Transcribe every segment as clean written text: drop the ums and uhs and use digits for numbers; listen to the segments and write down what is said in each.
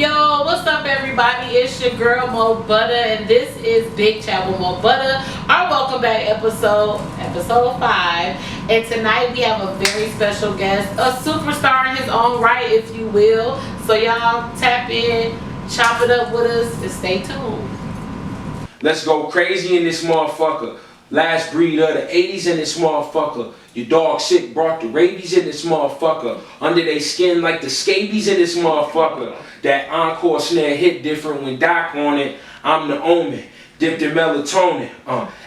Yo, what's up everybody? It's your girl Mo Budda and this is Big Chat with Mo Budda. Our welcome back episode 5. And tonight we have a very special guest, a superstar in his own right, if you will. So y'all tap in, chop it up with us, and stay tuned. Let's go crazy in this motherfucker. Last breed of the 80s in this motherfucker. Your dog sick brought the rabies in this motherfucker. Under they skin like the scabies in this motherfucker. That encore snare hit different when Doc on it. I'm the omen, dipped in melatonin.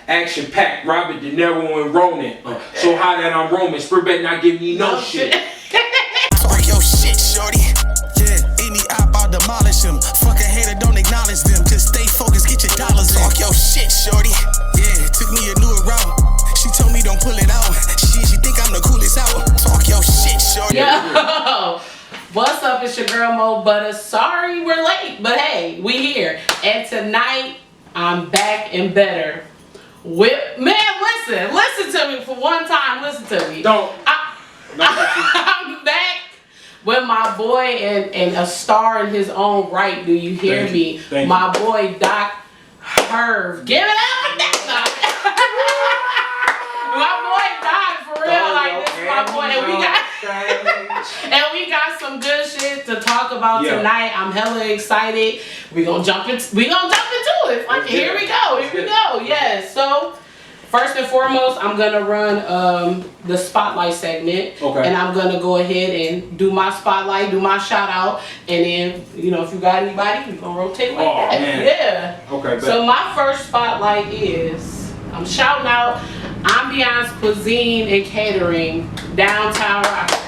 Action packed, Robert De Niro and Ronin. So high that I'm roaming, Spur better not give me no shit. Talk your shit, shorty. Yeah, any op, I'll demolish him. Fuck a hater, don't acknowledge them. Just stay focused, get your dollars in. Talk your shit, shorty. Yeah, took me a new route. She told me don't pull it out. She think I'm the coolest out. Talk your shit, shorty. Yo, what's up? It's your girl Mo Budda. Sorry we're late, but hey, we here. And tonight, I'm back and better. Man, listen to me for one time. Listen to me. I'm back with my boy and a star in his own right. Do you hear me? My boy Doc Heref. Give it up for that. My boy Doc, for real. Like, this is my boy. And we got some good shit to talk about tonight. I'm hella excited. We gonna jump into it. Like, here we go. Yes. So first and foremost, I'm gonna run the spotlight segment, and I'm gonna go ahead and do my spotlight, do my shout out, and then if you got anybody, we gonna rotate like that. Man. Yeah. Okay. So my first spotlight is I'm shouting out Ambiance, Cuisine, and Catering, downtown Rockford.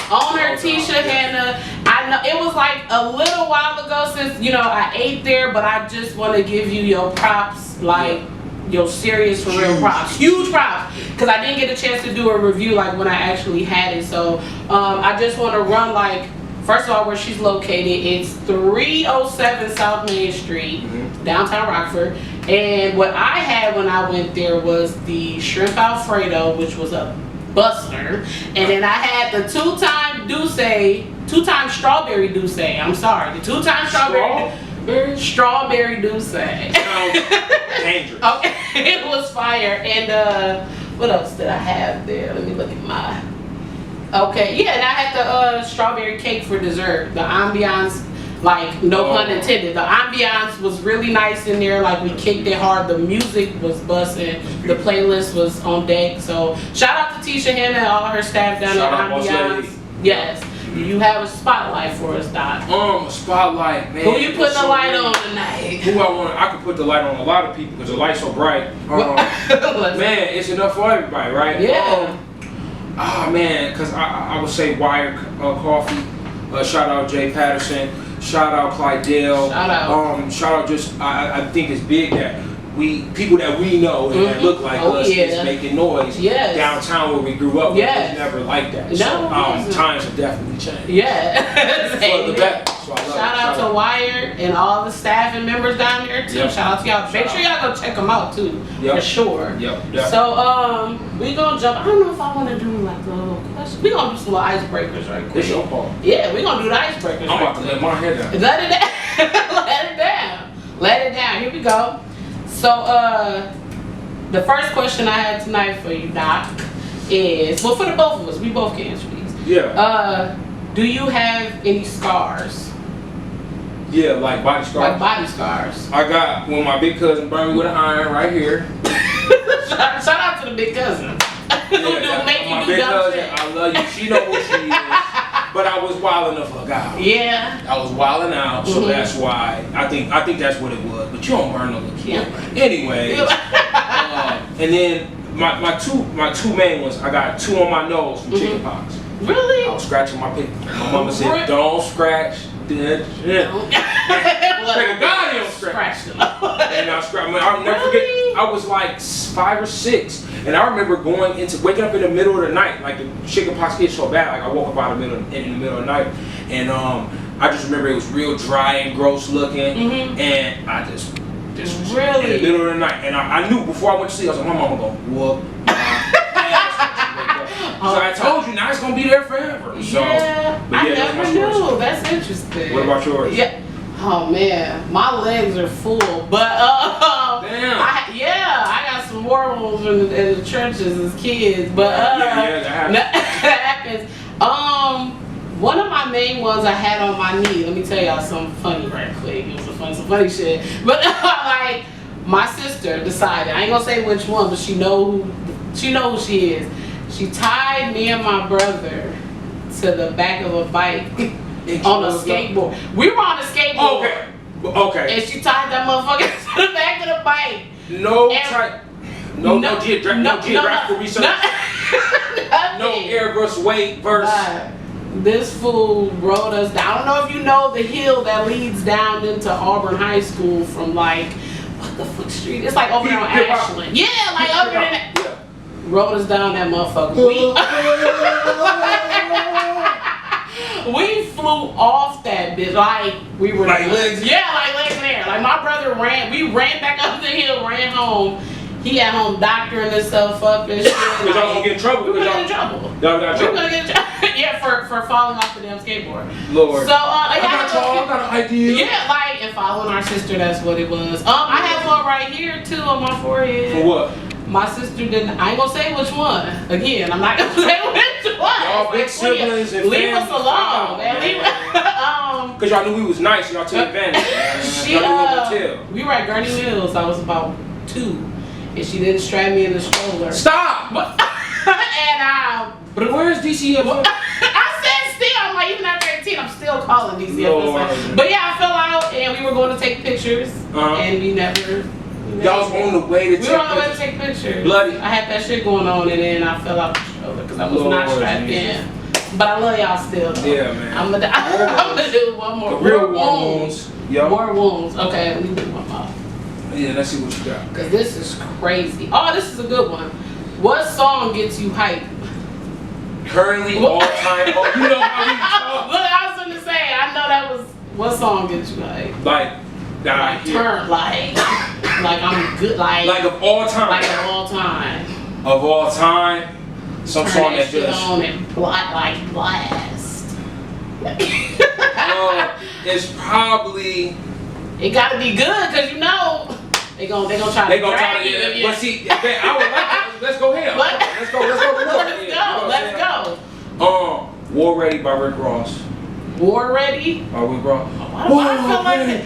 Owner Tisha Hannah. I know it was like a little while ago since I ate there, but I just want to give you your props, like. Yo, serious for real props, huge props, because I didn't get a chance to do a review like when I actually had it. So I just want to run like, first of all, where she's located. It's 307 South Main Street, downtown Rockford. And what I had when I went there was the shrimp Alfredo, which was a buster, and then I had the two-time strawberry douce. I'm sorry, the two-time strawberry douce. Dangerous. Okay, it was fire. And what else did I have there? Let me look at my. Okay, yeah, and I had the strawberry cake for dessert. The ambiance, like no pun intended. The ambiance was really nice in there. Like we kicked it hard. The music was busting. The playlist was on deck. So shout out to Tisha Hannah and all her staff down at Ambiance. Yes. You have a spotlight for us, Doc. A spotlight, man. Who you putting the light on tonight? Who I could put the light on a lot of people because the light's so bright. Man, it's enough for everybody, right? Yeah. Man, because I would say Wire Coffee. Shout out Jay Patterson. Shout out Clydell. Shout out. Shout out just I think it's big that people that we know and that look like us is making noise downtown where we grew up. It was never like that. So times have definitely changed. Yeah. For the better. So shout out to Wire and all the staff and members down there too. Shout out to y'all. Make sure y'all go check them out too. For sure. So we gonna jump. I don't know if I want to do like a little question. We gonna do some little icebreakers right quick. It's your part. Yeah, we gonna do the icebreakers. I'm about to let my hair down. Let it down. Let it down. Here we go. So the first question I had tonight for you, Doc, is for the both of us. We both can answer these. Yeah. Do you have any scars? Yeah, like body scars. Like body scars. I got when my big cousin burned me with an iron right here. Shout out to the big cousin. My big cousin, I love you. She know who she is. But I was wilding the fuck out. Yeah. I was wilding out, so that's why I think that's what it was. But you don't burn no little kid. Anyways, and then my two main ones. I got 2 on my nose from chicken pox. Really? I was scratching my pig. My mama said, "Don't scratch that shit." Like God, you don't scratch them. And I'll never forget. I was like 5 or 6, and I remember waking up in the middle of the night. Like the chicken pox hit so bad, like I woke up in the middle of the night, and I just remember it was real dry and gross looking, and I just really in the middle of the night, and I knew before I went to sleep, I was like, my mama gonna whoop my ass. I told you, now it's gonna be there forever. So, yeah, but I yeah, that's my never story. knew. That's interesting. What about yours? Yeah. Oh man, my legs are full, but Damn. I got some hormones in the trenches as kids, but yeah, that happens. One of my main ones I had on my knee. Let me tell y'all something funny right quick. It was some funny shit. But like my sister decided, I ain't gonna say which one, but she know who she is. She tied me and my brother to the back of a bike on a skateboard. We were on a skateboard. Okay. And she tied that motherfucker to the back of the bike. No geographical research. No Airbus weight verse. This fool rode us down. I don't know if you know the hill that leads down into Auburn High School from like, what the fuck street? It's like over there on Ashland. Yeah, like over there. Yeah. Rode us down that motherfucker. We flew off that bitch like we were like legs. Yeah, like legs in the air. Like my brother we ran back up the hill, ran home. He at home doctoring himself up and shit. Because y'all gonna get in trouble. We were gonna get in trouble. Y'all got trouble. We gonna get in trouble. Yeah, for falling off the damn skateboard. Lord. So I got an idea. Yeah, like and following our sister, that's what it was. I have one right here too on my forehead. For what? My sister didn't. I ain't gonna say which one. Again, I'm not gonna say which one. Y'all big siblings and leave us family. alone, man. Cause y'all knew we was nice, y'all took advantage. We were at Gurney Mills. I was about 2, and she didn't strap me in the stroller. Stop. And But where's DCF? I said still. I'm like even after 18, I'm still calling DCF. Lord. But yeah, I fell out, and we were going to take pictures, and we never. Y'all was on the way to We were on the way to take pictures. Bloody. I had that shit going on, and then I fell out the stroller because I was not strapped in. But I love y'all still, though. Yeah, man. I'm gonna do one more. Real wounds. Yo. More wounds. Okay, let me do one more. Yeah, let's see what you got. Because this is crazy. Oh, this is a good one. What song gets you hyped? Currently, all time. Oh, you know how we talk. Look, I was gonna say, I know that was. What song gets you hyped? Like I'm good, like of all time. Like of all time. Of all time. Some Turn song that that shit just. on and blast. It's probably. It gotta be good, cause you know they gonna try to drag you. But see, I would like to. Let's go here. What? Let's go. Let's go. War Ready by Rick Ross. War Ready? By Rick Ross. Why do I feel like it?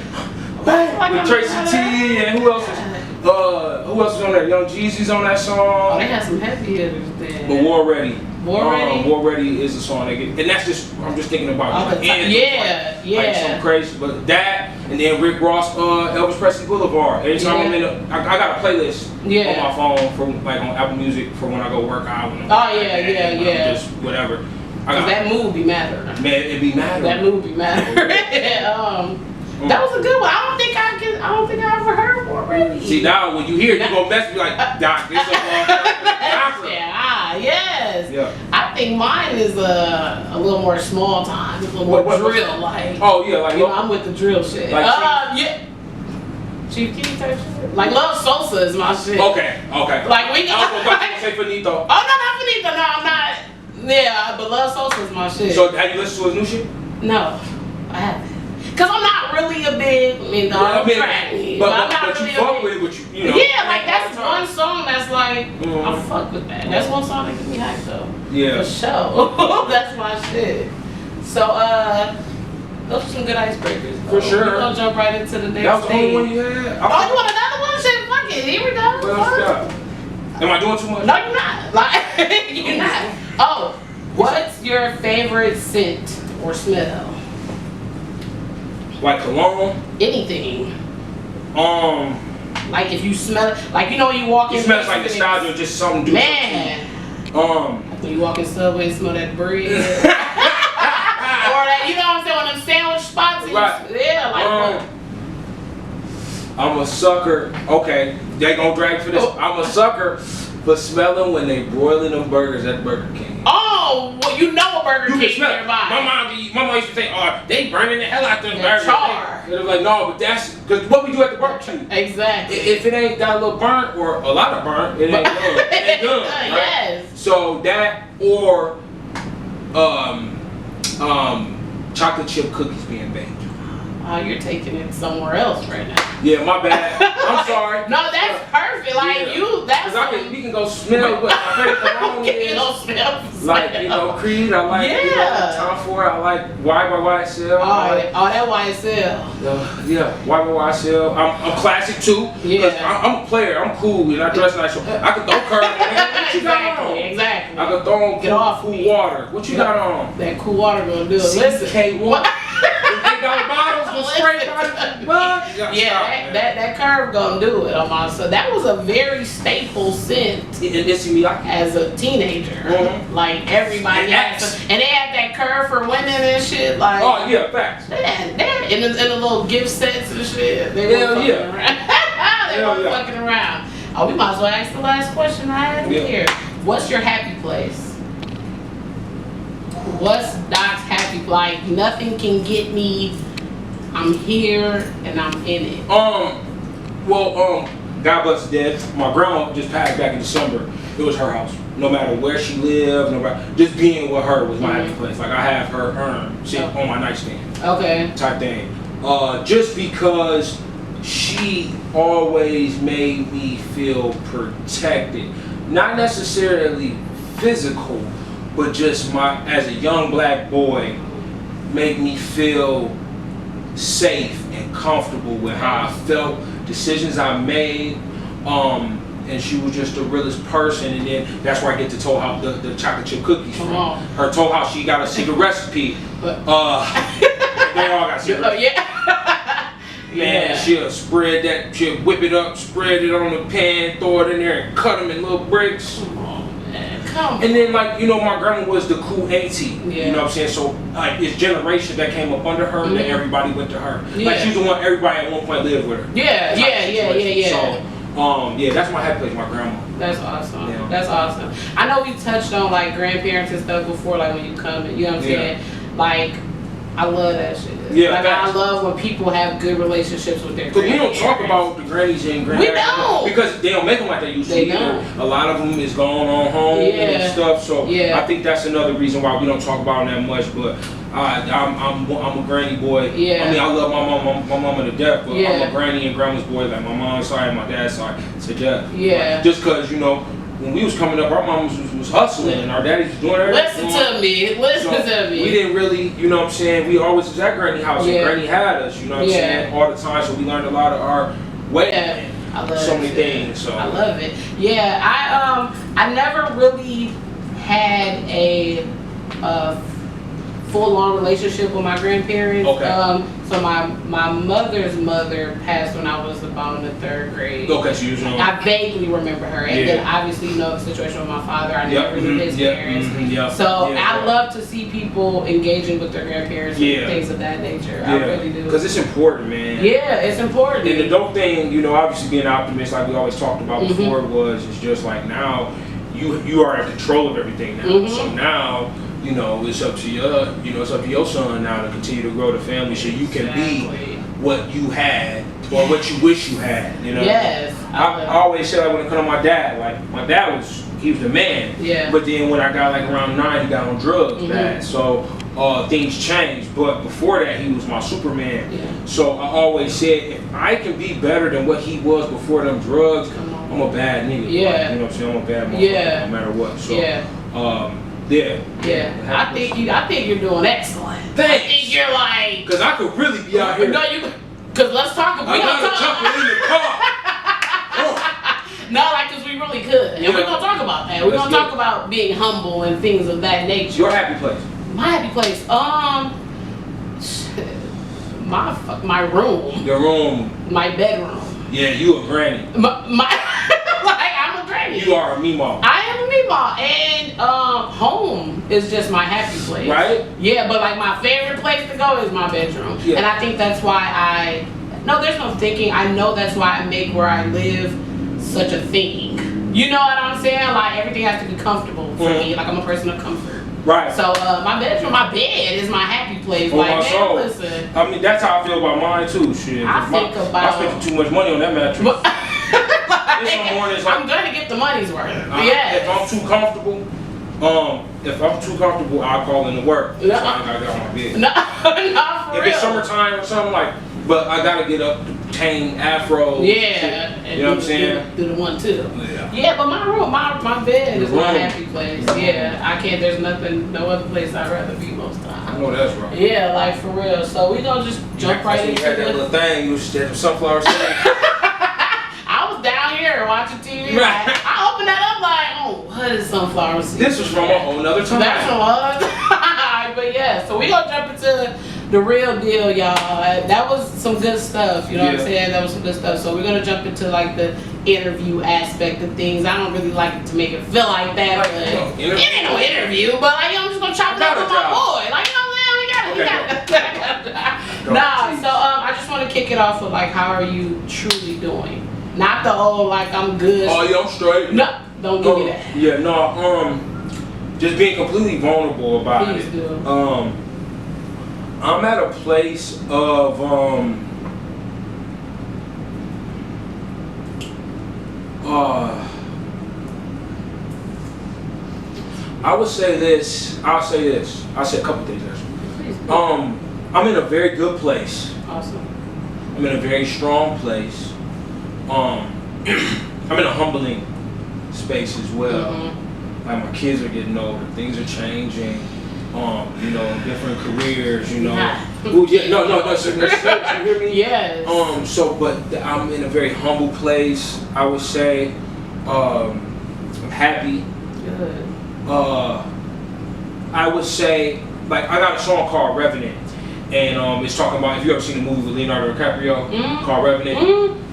With Tracy T and who else is on there? Young Jeezy's on that song. Oh, they had some heavy hitters there. But War Ready. War Ready? War Ready is a song they get, and that's just I'm just thinking about Like something crazy. But that and then Rick Ross, Elvis Presley Boulevard. Every time I'm in, I got a playlist on my phone from like on Apple Music for when I go work out. Just whatever. That mood be matter. Man, it be matter. That mood be matter. That was a good one. I don't think I ever heard War Ready. See now when you hear it, you gonna mess me like Doc. This is yes. Yeah. I think mine is a little more small time, a little more drill like. Oh yeah, like I'm with the drill shit. Like Chief Keef type shit. Like Love Sosa is my shit. Okay. Like we. I was gonna say Finito. Oh no, not Finito. No, I'm not. Yeah, but Love Sosa is my shit. So have you listened to his new shit? No, I haven't. Cause I'm not really a big, but I'm not but really you fuck with it, but you know. Yeah, like that's one song that's like I fuck with that. That's one song that gets me hyped though. Yeah. For sure. That's my shit. So those are some good icebreakers. For sure. We're gonna jump right into the next That was the only thing. one you had. Oh, you want another one? Shit, fuck it. Here we go. What else you got? Am I doing too much? No, you're not. Like you're not. Oh, what's your favorite scent or smell? Like cologne? Anything. Like if you smell it, like you know when you walk in. It smells like nostalgia or just something. Man. When you walk in Subway and smell that bread. Or that, you know what I'm saying, on them sandwich spots. Right. Yeah, like I'm a sucker. Okay, they gonna drag for this. I'm a sucker for smelling when they broiling them burgers at Burger King. Oh, well, you know a Burger King nearby. My mom used to say, they burning the hell out them burgers. Char. And I'm like, no, but that's because what we do at the Burger King. Exactly. If it ain't got a little burnt or a lot of burnt, it ain't done. It ain't done. Right? Yes. So that or chocolate chip cookies being baked. Oh, you're taking it somewhere else right now. Yeah, my bad. I'm sorry. No, that's perfect. Like Yeah. that's. We can go smell what my favorite cologne You is. know, smell. Like, you know, Creed, I like, you know, Tom Ford, I like YSL. Oh, that YSL. Yeah, YSL. I'm classic too. Yeah. I'm a player. I'm cool and I dress nice. So I can throw curve on it. What you got on? Exactly. I can throw on cool water. What you got on? That cool water gonna do it. Listen. K1. $8 bottles with spray. What? Yeah, that curve gonna do it on my. So that was a very staple scent as a teenager. Mm-hmm. Like everybody had, and they had that curve for women and shit. Like, oh yeah, facts. Man, in the little gift sets and shit. They were fucking around. They were fucking around. Oh, we might as well ask the last question I had here. What's your happy place? What's Doc's happy? Like nothing can get me. I'm here and I'm in it. God bless the dead. My grandma just passed back in December. It was her house. No matter where she lived, just being with her was my happy place. Like I have her urn sit on my nightstand. Okay. Type thing. Just because she always made me feel protected. Not necessarily physical, but just as a young black boy, make me feel safe and comfortable with how I felt, decisions I made, and she was just the realest person. And then that's where I get to Toll House, the chocolate chip cookies from. Her Toll House, she got a secret recipe. They all got secret recipes. Man, she'll spread that, she'll whip it up, spread it on the pan, throw it in there, and cut them in little bricks. And then, like, you know, my grandma was the cool auntie. You know what I'm saying? So, like, it's generations that came up under her, and then everybody went to her. Like, she was the one, everybody at one point lived with her. Yeah. So, that's my happy place, my grandma. That's awesome. Yeah. That's awesome. I know we touched on, like, grandparents and stuff before, like, when you come, you know what I'm saying? Like, I love that shit. Yeah, like I love when people have good relationships with their grandparents. Because we don't talk about the grannies and granddads. We don't. Because they don't make them like they used to either. A lot of them is going on home and stuff. So I think that's another reason why we don't talk about them that much. But I'm a granny boy. Yeah. I mean, I love my mama to death, but I'm a granny and grandma's boy. Like my mom's side and my dad's side to death. Yeah. Like, just because, you know, when we was coming up, our moms was hustling and our daddies was doing everything. Listen to me. We didn't really, you know what I'm saying, we always was at Granny house and Granny had us, you know what I'm saying, all the time. So we learned a lot of our way. I love so many things. So I love it. Yeah, I never really had a full-on relationship with my grandparents. Okay. So my mother's mother passed when I was about in the 3rd grade. Okay, so you was I vaguely remember her. And then obviously, you know, the situation with my father, I never knew his parents. So I love to see people engaging with their grandparents and things of that nature. I really do. Because it's important, man. Yeah, it's important. And the dope thing, you know, obviously being an optimist, like we always talked about before, it's just like now, you are in control of everything now. So now, you know, it's up to your son now to continue to grow the family so you can be what you had or what you wish you had, you know? Yes. I always say, like, when it comes to my dad, like, my dad was the man. Yeah. But then when I got, like, around 9, he got on drugs bad. So things changed. But before that, he was my Superman. Yeah. So I always said, if I can be better than what he was before them drugs, I'm a bad nigga. Yeah. Like, you know what I'm saying? I'm a bad motherfucker no matter what. So, I think you're doing excellent. Thanks. I think you're like, because I could really be out here. No, because let's talk about. I'm jumping in the car. No, like, because we really could, and we're gonna talk about that. We're gonna talk about being humble and things of that nature. Your happy place. My happy place. My room. Your room. My bedroom. Yeah, you a granny. I'm a granny. You are a meemaw. I am a meemaw, and home is just my happy place. Right? Yeah, but like my favorite place to go is my bedroom, and I think that's why there's no thinking. I know that's why I make where I live such a thing. You know what I'm saying? Like everything has to be comfortable for me. Like I'm a person of comfort. Right. So my bedroom, my bed is my happy place. Like, man, soul. Listen. I mean, that's how I feel about mine too. Shit. I spent too much money on that mattress. I'm gonna get the money's worth. If I'm too comfortable, if I'm too comfortable, I'll call in to work. So I ain't gotta get on my bed. No, not for If real. it's summertime or something like, but I gotta get up to tame afro. Yeah. You know what I'm saying? Do the 1 2. Yeah. Yeah, but my room, my bed is my room. happy place. Yeah, I can't. There's nothing, no other place I'd rather be most I times. know that's right. Yeah, like for real. So we gonna just jump right into You had that the. little thing. You was just sunflower seeds. I was down here watching TV. Right. Like, I opened that up like, oh, what is sunflower seeds? This was from a whole nother time. That's a lot. But yeah, so we gonna jump into the real deal, y'all. That was some good stuff. You know what I'm saying? That was some good stuff. So we're gonna jump into like the interview aspect of things. I don't really like to make it feel like that, but it ain't no interview. But like, I'm just gonna chop it up with my boy. Like, you know what I'm saying? We got it. Nah. So I just want to kick it off with like, how are you truly doing? Not the old like I'm good. Oh yeah, I'm straight. No, don't give me that. Yeah, no. Just being completely vulnerable about Please it. do. I'm at a place of I would say this. I'll say this. I'll say a couple things actually. Please do. I'm in a very good place. Awesome. I'm in a very strong place. I'm in a humbling space as well. Mm-hmm. Like my kids are getting older, things are changing. You know, different careers. You know. Ooh, yeah, no. So, you hear me? Yes. But I'm in a very humble place. I would say, I'm happy. Good. I would say, like, I got a song called Revenant. And it's talking about, if you ever seen the movie with Leonardo DiCaprio called Revenant,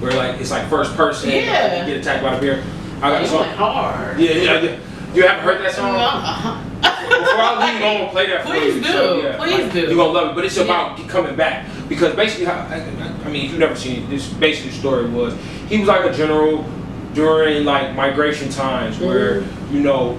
where like it's like first person, Yeah. you get attacked by the bear. I got a You song. went hard. Yeah. You haven't heard that song? No. Before I leave, I'm gonna play that for Please you. do. So, yeah, Please like, do. You're gonna love it, but it's about coming back. Because basically, I mean, if you've never seen it, this basically the story was, he was like a general during like migration times where, you know,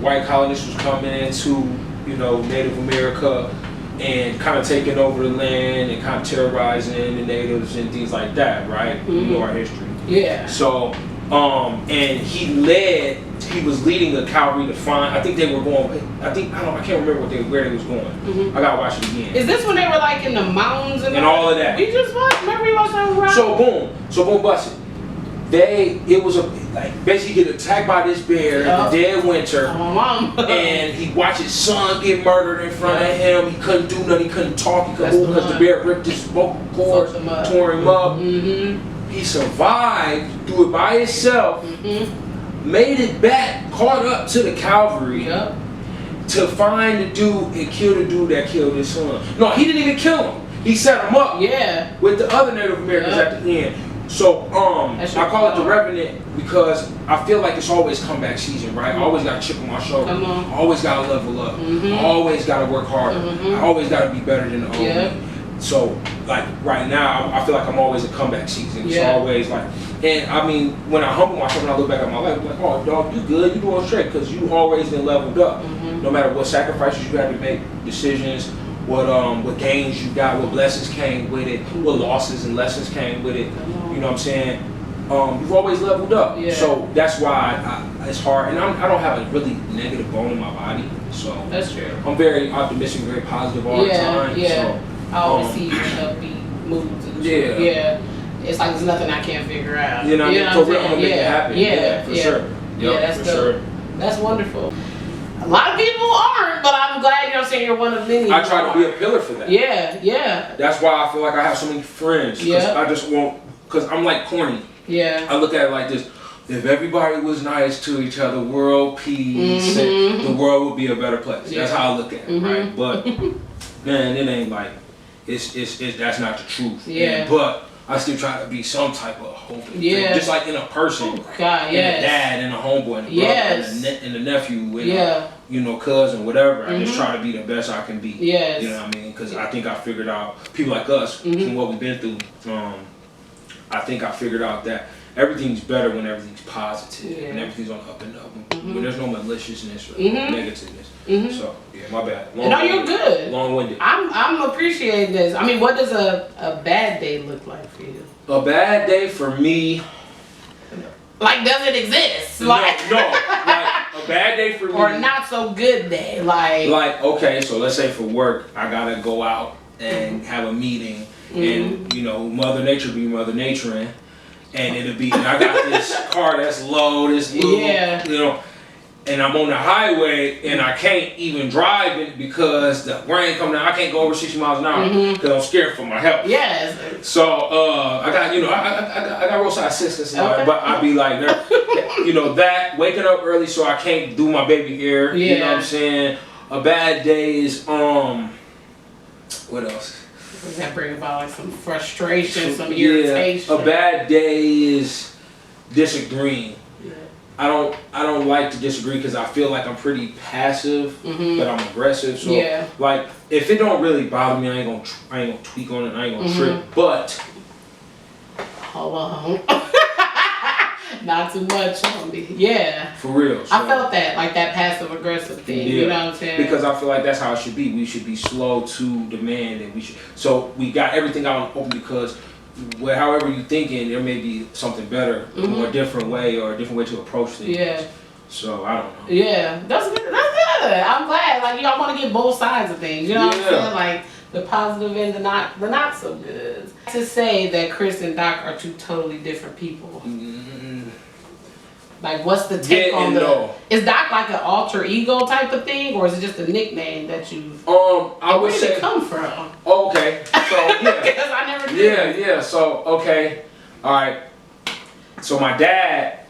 white colonists was coming into, you know, Native America and kind of taking over the land and kind of terrorizing the natives and things like that, right? You know our history. Yeah. So, and he was leading a cavalry to find, I think they were going, I can't remember where they was going. I gotta watch it again. Is this when they were like in the mountains and all of that? We just watched, remember we watched that around? So boom, bust it. It was basically get attacked by this bear in the dead winter, and he watched his son get murdered in front of him. He couldn't do nothing, he couldn't talk, he couldn't move because the bear ripped his vocal cords, tore him up. He survived, threw it by himself, made it back, caught up to the cavalry to find the dude and kill the dude that killed his son. No, he didn't even kill him. He set him up with the other Native Americans at the end. So I call it the Revenant because I feel like it's always comeback season, right? I always got a chip on my shoulder. I always got to level up. I always got to work harder. I always got to be better than the old me. So like right now, I feel like I'm always a comeback season. It's always like, and I mean, when I humble myself and I look back at my life, I'm like, oh dog, you good, you doing straight, because you always been leveled up. No matter what sacrifices you had to make, decisions, what gains you got, what blessings came with it, what losses and lessons came with it. You know what I'm saying? You've always leveled up. So that's why it's hard. And I don't have a really negative bone in my body. So that's true. I'm very optimistic, very positive all the time. So, I always see you in upbeat moods. And shit. It's like there's nothing I can't figure out. You know what I mean? For real, I'm gonna make it happen. For sure. That's dope. That's wonderful. A lot of people aren't, but I'm glad, you know what I'm saying, you're one of many. I try to be a pillar for that. That's why I feel like I have so many friends. Because I'm like corny. I look at it like this. If everybody was nice to each other, world peace, and the world would be a better place. That's how I look at it, right? But man, it ain't like it's that's not the truth. But I still try to be some type of hope. Just like in a person, and a dad and a homeboy and a brother and a nephew and you know, cousin, whatever. I just try to be the best I can be. You know what I mean? Because I think I figured out, people like us, from what we've been through, I think I figured out that everything's better when everything's positive and everything's on up and up. When there's no maliciousness or negativeness. So my bad. No, you're good. Long-winded. I'm appreciating this. I mean, what does a bad day look like for you? A bad day for me. Like, does it exist? No. Like a a bad day for me. Or a not so good day, like okay, so let's say for work, I gotta go out and have a meeting, and you know, Mother Nature be Mother Naturing, and it'll be, and I got this car that's low, this little, you know, and I'm on the highway and I can't even drive it because the rain coming down. I can't go over 60 miles an hour because I'm scared for my health. Yes. So I got, you know, I got roadside assistance, but I be like, you know, that waking up early so I can't do my baby hair. Yeah. You know what I'm saying? A bad day is what else? Does that bring about like some frustration, some irritation? A bad day is disagreeing. Yeah. I don't like to disagree because I feel like I'm pretty passive, but I'm aggressive. So like, if it don't really bother me, I ain't gonna tweak on it. I ain't gonna trip. But hold on, not too much on me. Yeah, for real. So, I felt that, like that passive aggressive thing. You know what I'm saying? Because I feel like that's how it should be. We should be slow to demand, and we should. So we got everything out open because. However you thinking, there may be something better or a different way to approach things. Yeah. So I don't know. Yeah, that's good. That's good. I'm glad. Like, y'all want to get both sides of things. You know what I'm saying? Like the positive and the not so good. To say that Chris and Doc are two totally different people. Like, what's the take on the? No. Is Doc like an alter ego type of thing, or is it just a nickname that you? I would say. Where did it come from? Okay, so yeah. Because I never knew. Yeah. So okay, all right. So my dad,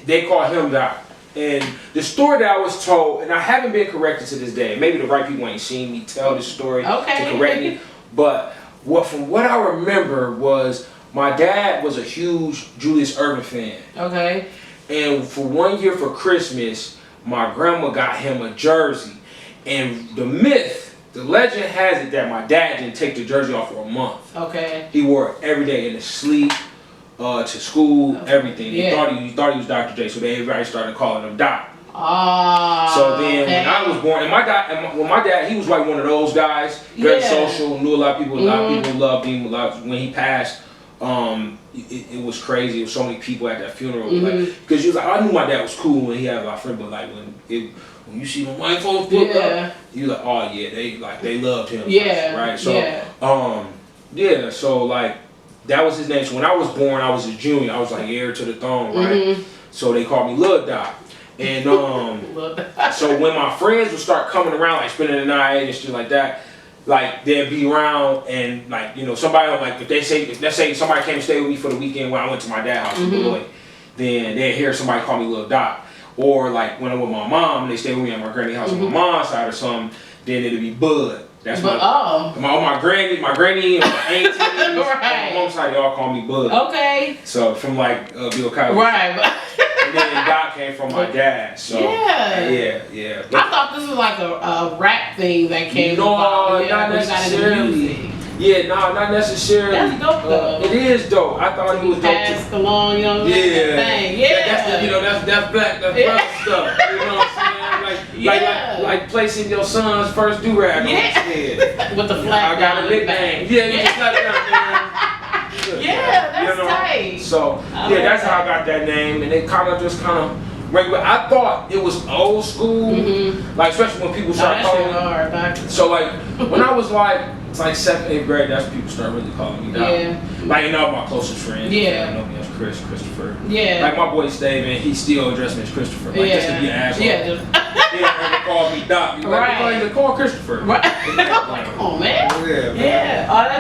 they call him Doc, and the story that I was told, and I haven't been corrected to this day. Maybe the right people ain't seen me tell this story to correct me. But from what I remember was my dad was a huge Julius Erving fan. Okay. And for 1 year for Christmas, my grandma got him a jersey. And the legend has it that my dad didn't take the jersey off for a month. Okay. He wore it every day in his sleep, to school, everything. Yeah. He thought he was Dr. J, so everybody started calling him Doc. So then when I was born, and my dad, he was like one of those guys, very social, knew a lot of people, a lot of people loved him. When he passed, it was crazy. There was so many people at that funeral, because he was like, I knew my dad was cool when he had a lot of friends, but like when you see my white folks put up, you like, oh yeah, they loved him, right? So so like that was his name. So when I was born, I was a junior. I was like heir to the throne, right? So they called me Lil Doc. And so when my friends would start coming around, like spending the night and shit like that, like they'd be around and like, you know, somebody like if let's say somebody came to stay with me for the weekend when I went to my dad's house in Beloit, then they'd hear somebody call me Lil Doc. Or like when I'm with my mom, they stay with me at my granny house on my mom's side or something, then it'd be Bud. That's my granny and my auntie, my mom's side, they all call me Bud. Okay. So from like Bill Cosby. Right. And then Doc came from my dad. So yeah. I thought this was like a rap thing that came about. No, not necessarily. Yeah, no, not necessarily. That's dope though. It is dope. I thought he was dope passed along, you know, thing. That's black stuff. You know what I'm saying? Like placing your son's first do-rag on his head. With the flag. I got a nickname. Just like that, that's tight. So that's how I got that name, and they kind of regular. I thought it was old school, like especially when people start calling me. So like when I was like. It's like 7th, 8th grade, that's when people start really calling me Doc. Like, you know, my closest friends. You know me as Christopher. Like, my boy Stave, man, he still addressed me as Christopher. Like, just to be an asshole. They call me Doc. He's like, call Christopher. Right. Like, come on, man. Oh,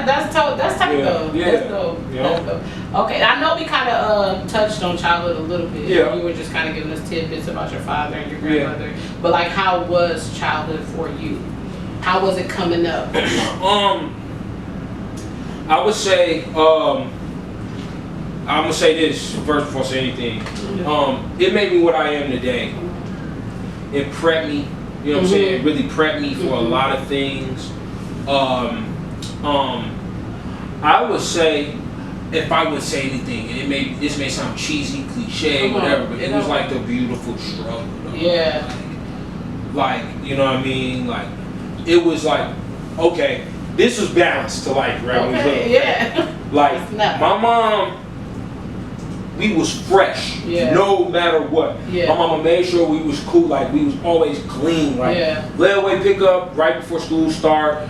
that's tight though. That's dope. That's dope. Okay, I know we kind of touched on childhood a little bit. You were just kind of giving us tidbits about your father and your grandmother. But, like, how was childhood for you? How was it coming up? I would say, I'm gonna say this first before I say anything. It made me what I am today. It prepped me, you know what I'm saying? It really prepped me for a lot of things. I would say, if I would say anything, and this may sound cheesy, cliche, whatever, but it was like the beautiful struggle. Like, you know what I mean? Like, it was like, okay, this was balanced to life, right? Like, my mom we was fresh, no matter what. My mama made sure we was cool, like we was always clean, like layaway pickup right before school start.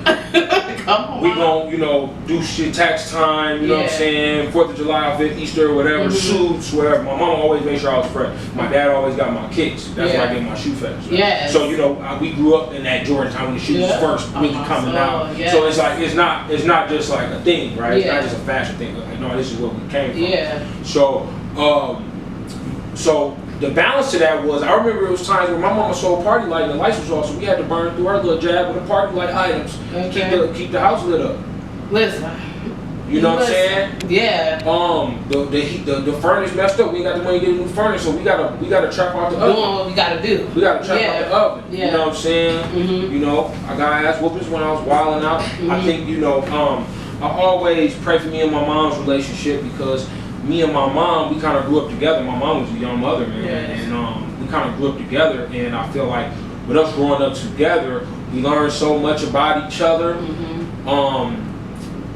We gon', you know, do shit tax time, you know what I'm saying, 4th of July, 5th, Easter, whatever, suits, whatever. My mama always made sure I was fresh. My dad always got my kicks. That's where I get my shoe fetish. Right? So, you know, we grew up in that Jordan time when the shoes first really coming out. So it's like, it's not just like a thing, right? It's not just a fashion thing. Like, no, this is where we came from. So, so the balance to that was, I remember it was times where my mama sold party light and the lights was off, so we had to burn through our little jab with the party light items to keep the house lit up. Listen. You know what I'm saying? Yeah. The furnace messed up. We ain't got the money to get a new furnace, so we gotta trap out the oven. Doing what we gotta do. We gotta trap out the oven. You know what I'm saying? You know, I got ass whoopings when I was wilding out. I think, you know, I always pray for me and my mom's relationship because me and my mom, we kind of grew up together. My mom was a young mother, man, and we kind of grew up together. And I feel like with us growing up together, we learned so much about each other,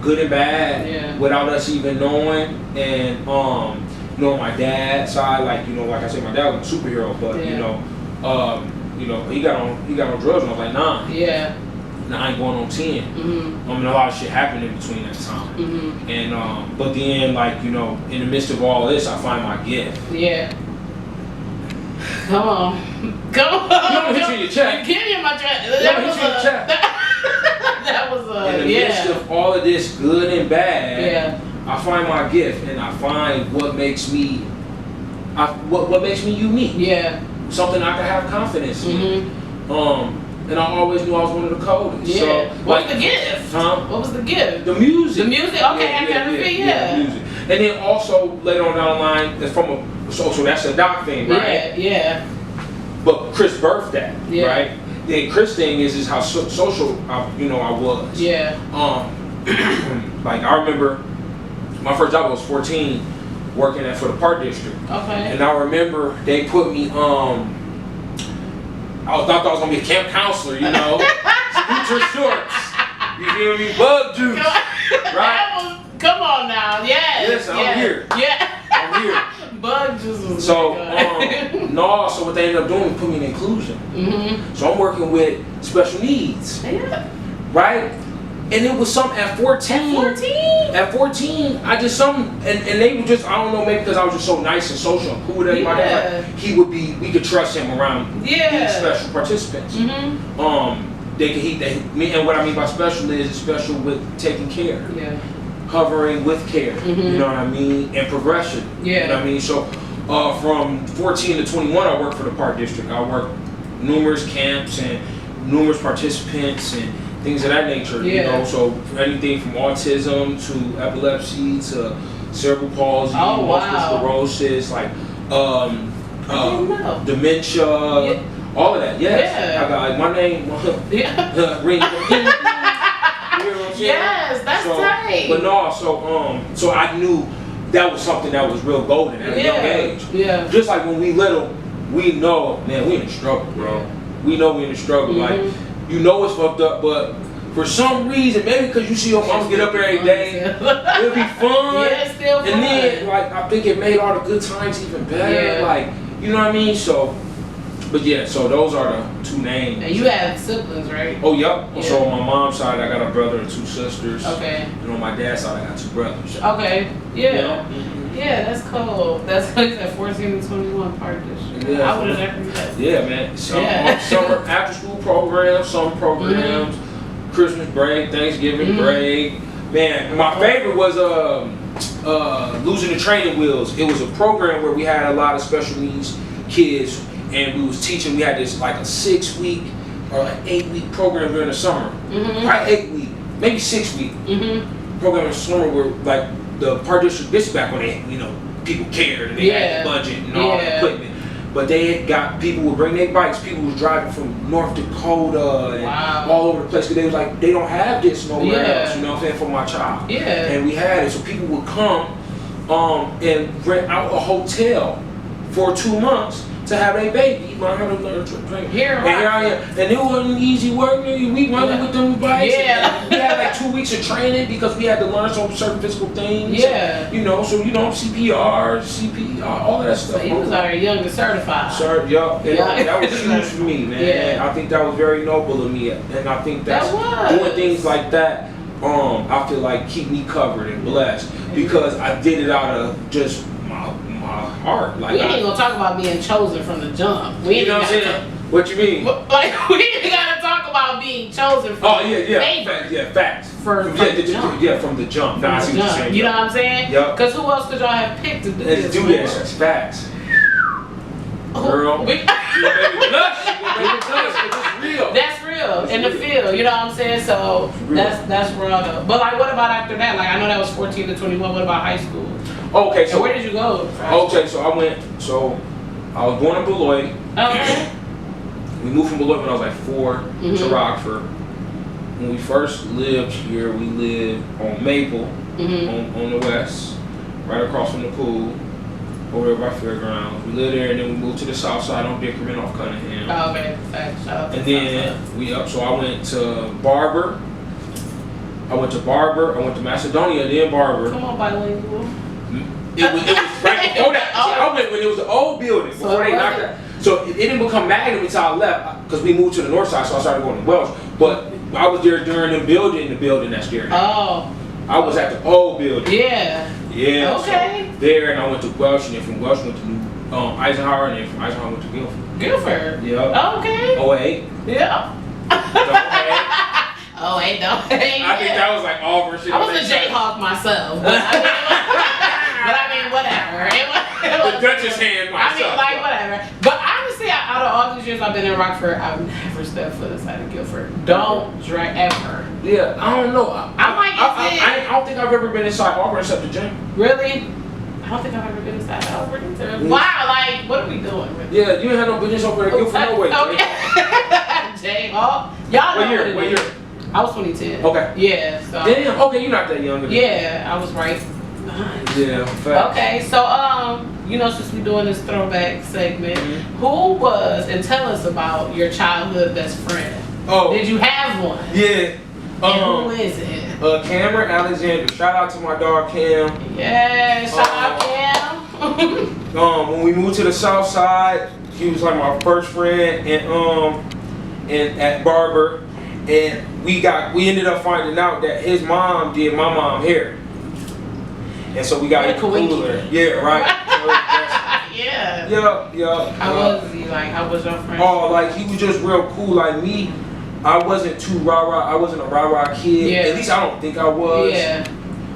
good and bad, without us even knowing. And you know, my dad's side, like, you know, like I said, my dad was a superhero, but you know, he got on drugs, and I was like, nah. Now I ain't going on 10. I mean, a lot of shit happened in between that time. And but then, like, you know, in the midst of all this, I find my gift. Come on. You don't hit you in your chest. Give me my chest. That was a in the midst of all of this good and bad, I find my gift, and I find what makes me what makes me unique. Something I can have confidence in. And I always knew I was one of the coldest. So, what was the gift? What was the gift? The music. The music? Okay, I got it. The music. And then also later on down the line, it's from so that's a Doc thing, right? But Chris birthed that, right? The Chris thing is how social, you know, I was. Like I remember my first job, I was 14, working for the Park District. And I remember they put me I thought I was gonna be a camp counselor, you know, scooter shorts, you feel me, bug juice, right? Come on now, Yes, I'm here. I'm here. Bug juice. So, no, so what they ended up doing was put me in inclusion. So I'm working with special needs, right? And it was something at 14. At 14, I just and they were just, I don't know, maybe because I was just so nice and social and cool with everybody. Like, we could trust him around these special participants. Me, and what I mean by special is special with taking care, hovering with care. You know what I mean, and progression. You know what I mean. So from 14 to 21, I worked for the Park District. I worked numerous camps and numerous participants and things of that nature, you know, so anything from autism to epilepsy to cerebral palsy, multiple sclerosis, like dementia, all of that. I got like my name, ring. That's tight. But no, so I knew that was something that was real golden at a young age. Just like when we little, we know, man, we in the struggle, bro. We know we in the struggle, like. You know it's fucked up, but for some reason, maybe because you see your mom get up every day, it'll be fun. It's still fun. And then, like, I think it made all the good times even better. Like, you know what I mean? So, but so those are the two names. And you have siblings, right? Oh, yep. So on my mom's side, I got a brother and 2 sisters. And on my dad's side, I got 2 brothers. That's cool. That's like at 14 to 21 Park District. I would have never guessed. Man. Summer after school programs, summer programs, Christmas break, Thanksgiving break. Man, my favorite was Losing the Training Wheels. It was a program where we had a lot of special needs kids, and we was teaching. We had this like a 6-week or like 8-week program during the summer. Probably 8-week, maybe 6-week program in the summer where like the Park District, this is back when they, you know, people cared and they had the budget and all the equipment. But they had got, people would bring their bikes, people was driving from North Dakota and all over the place, because they was like, they don't have this nowhere else, you know what I'm saying, for my child. And we had it, so people would come and rent out a hotel for 2 months to have a baby. Learn how to learn to drink. Here and here I am. And it wasn't easy work. We running with them bikes. Yeah. We had like 2 weeks of training because we had to learn some certain physical things. Yeah. You know, so CPR, all of that stuff. So you was already young and certified. Sir, yup. That was huge for me, man. Yeah. I think that was very noble of me, and I think that's That was. doing things like that. I feel like keep me covered and blessed because I did it out of just my heart. Like we ain't gonna talk about being chosen from the jump. We you know what I'm saying? What you mean? Like we ain't gotta talk about being chosen from. Oh yeah, facts. From the jump. Yeah, from the jump. Nah, I see what you're saying. You know what I'm saying? Yep. Because who else could y'all have picked to do this? Do this. Facts. Girl, you baby blush. It's real. That's real in the field. You know what I'm saying? So that's raw though. But like, what about after that? Like, I know that was 14 to 21. What about high school? Okay, so and where did you go? Okay, so I was born in Beloit. Okay. We moved from Beloit when I was like 4 to Rockford. When we first lived here, we lived on Maple, on the west, right across from the pool, over there by Fairgrounds. We lived there, and then we moved to the south side on Dickerman off Cunningham. Oh, okay. Thanks. And then so I went to Barber. I went to Macedonia, then Barber. Come on, bilingual. It was right before that. See, I went when it was the old building before they knocked it. So it didn't become Magnum until I left because we moved to the north side, so I started going to Welsh. But I was there during the building that's there now. Oh. I was at the old building. Yeah. Yeah. Okay. So there, and I went to Welsh, and then from Welsh went to Eisenhower, and then from Eisenhower went to Guilford. Guilford. Yeah. Okay. 08. Yeah. Oh, ain't no. I think that was like Auburn shit. I was a Jayhawk myself, but I mean, whatever. It was the Duchess hand myself. I mean, like, whatever. But honestly, out of all these years I've been in Rockford, I've never stepped foot inside of Guilford. Don't drink ever. Yeah, I don't know. I don't think I've ever been inside Auburn except the gym. Really? I don't think I've ever been inside Auburn either. Wow, like, what are we doing? Yeah, you ain't had no business over there at Guilford no way. Okay. Jayhawk. Y'all know what year? I was 2010. Okay. Yeah. So. Damn. Okay, you're not that young. Yeah, I was right. Yeah. Fact. Okay, so you know, since we're doing this throwback segment, who was, and tell us about your childhood best friend. Oh. Did you have one? Yeah. And who is it? Cameron Alexander. Shout out to my dog Cam. Yeah, shout out Cam. When we moved to the south side, he was like my first friend, and at Barber. And we ended up finding out that his mom did my mom hair. And so we got it cooler. Yeah, right. Yeah. Yeah. How was he? Like, how was your friend? Oh, like, he was just real cool. Like me, I wasn't too rah-rah. I wasn't a rah-rah kid. Yeah. At least I don't think I was. Yeah.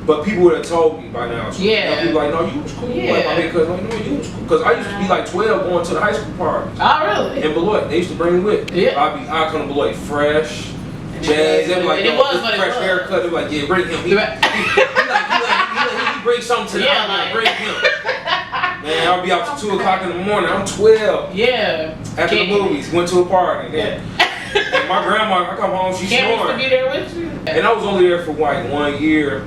But people would have told me by now. So people like, no, you was cool. Yeah. Like, my big cousin, like, no, you was cool. Because I used to be like 12 going to the high school parties. Oh, really? In Beloit. They used to bring me with. Yeah. I'd come to Beloit fresh. Jazz, they be like, yo, fresh haircut. They be like, yeah, bring him. He brings something to the island. Bring him. Man, I'll be out till 2 o'clock in the morning. I'm 12. Yeah. After the movies, went to a party. Yeah. And my grandma, I come home, she's snoring. Can't wait to be there with you. And I was only there for like 1 year.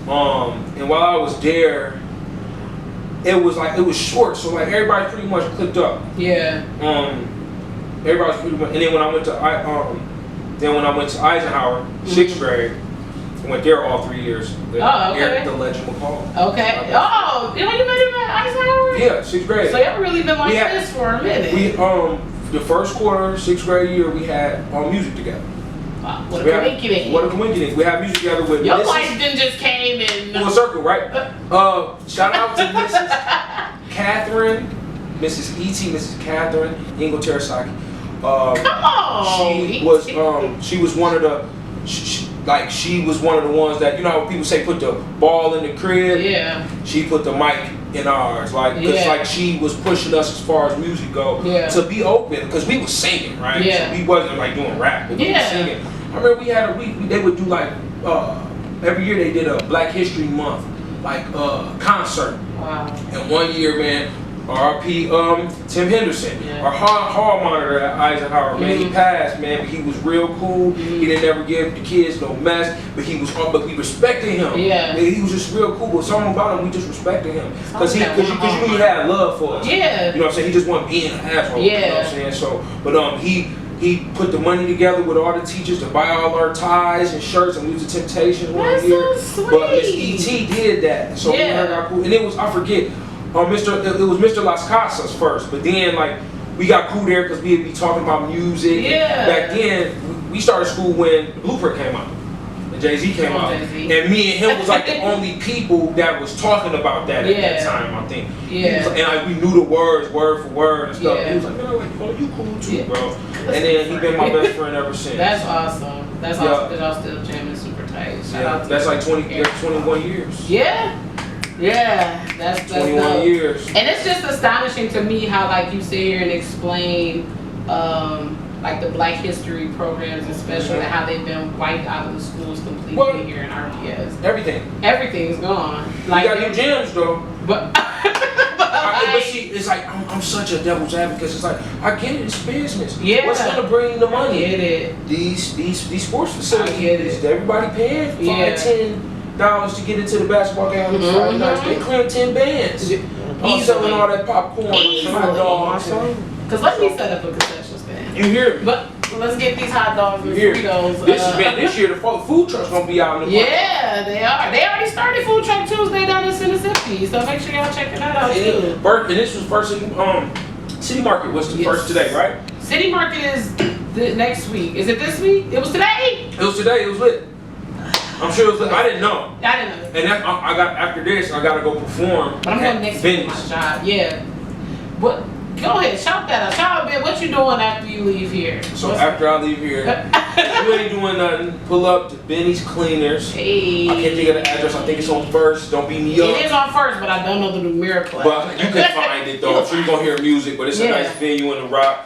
And while I was there, it was short, so like everybody pretty much clicked up. Yeah. Everybody was pretty much, and then when I went to Eisenhower, 6th grade, I went there all 3 years. Oh, okay. Eric the Legend McCall. Okay. Oh, you met him at Eisenhower? Yeah, 6th grade. So y'all really been like this for a minute. We the first quarter, 6th grade year, we had music together. Wow, what a coincidence. What a coincidence. We had music together with your life then just came in. Full circle, right? Shout out to Mrs. Catherine, Mrs. E.T., Mrs. Catherine, Ingo Terasaki. Come on. She was one of the she was one of the ones that, you know how people say put the ball in the crib. Yeah. She put the mic in ours, like she was pushing us as far as music go to be open, because we was singing, right? Yeah. So we wasn't like doing rap, but we was singing. I remember we had they would do like every year they did a Black History Month concert. Wow. And 1 year, man, R.P. Tim Henderson, Yeah. our hall monitor at Eisenhower, man, he passed, man, but he was real cool. He didn't ever give the kids no mess, but we respected him. Yeah. Man, he was just real cool. But something about him, we just respected him, cause you knew he had love for us. Yeah. You know what I'm saying? He just wasn't being an asshole. Yeah. You know what I'm saying? So, but he put the money together with all the teachers to buy all our ties and shirts, and we was a Temptation one That's year. so sweet. But Miss E.T. did that, so we got cool. And it was, I forget, it was Mr. Las Casas first, but then like we got cool there because we'd be talking about music. Yeah. Back then, we started school when the Blueprint came out. And Jay-Z came out. Jay-Z. And me and him was like the only people that was talking about that at that time, I think. Yeah. And like we knew the words word for word and stuff. Yeah. He was like, man, like, oh, you cool too, Yeah. bro. And then he been my best friend ever since. That's awesome. That's awesome that y'all still jamming super tight. Shout out to That's like you. 21 years. Yeah. Yeah, that's 21 dope. years. And it's just astonishing to me how like you sit here and explain like the Black History programs, especially how they've been wiped out of the schools completely here in RPS. Everything's gone. Like you got new gyms though. But but see, it's like I'm such a devil's advocate. It's like I get it, it's business. Yeah. What's gonna bring the money? I get it. These sports facilities. I get it. Everybody paying $5-10 to get into the basketball game on Friday nights. They clearing 10 bands. I'm selling all that popcorn, hot dogs. Cause let me set up a concession stand. You hear me? But let's get these hot dogs and Fritos. This year the food truck's gonna be out in the park. Yeah, they are. They already started Food Truck Tuesday down in Mississippi, so make sure y'all checking that out too. And this was first in City Market was the first today, right? City Market is the next week. Is it this week? It was today. It was today. It was lit. I'm sure it was lit. I didn't know. I didn't know. And I got after this, I gotta go perform. But I'm going next week for my job. Yeah. But go ahead, shout that out. Shout out, Ben. What you doing after you leave here? So after I leave here, you ain't doing nothing. Pull up to Benny's Cleaners. Hey. I can't think of the address. I think it's on First. Don't beat me up. It is on First, but I don't know the numerical. But you can find it though. I'm sure you're gonna hear music, but it's a nice venue in the Rock.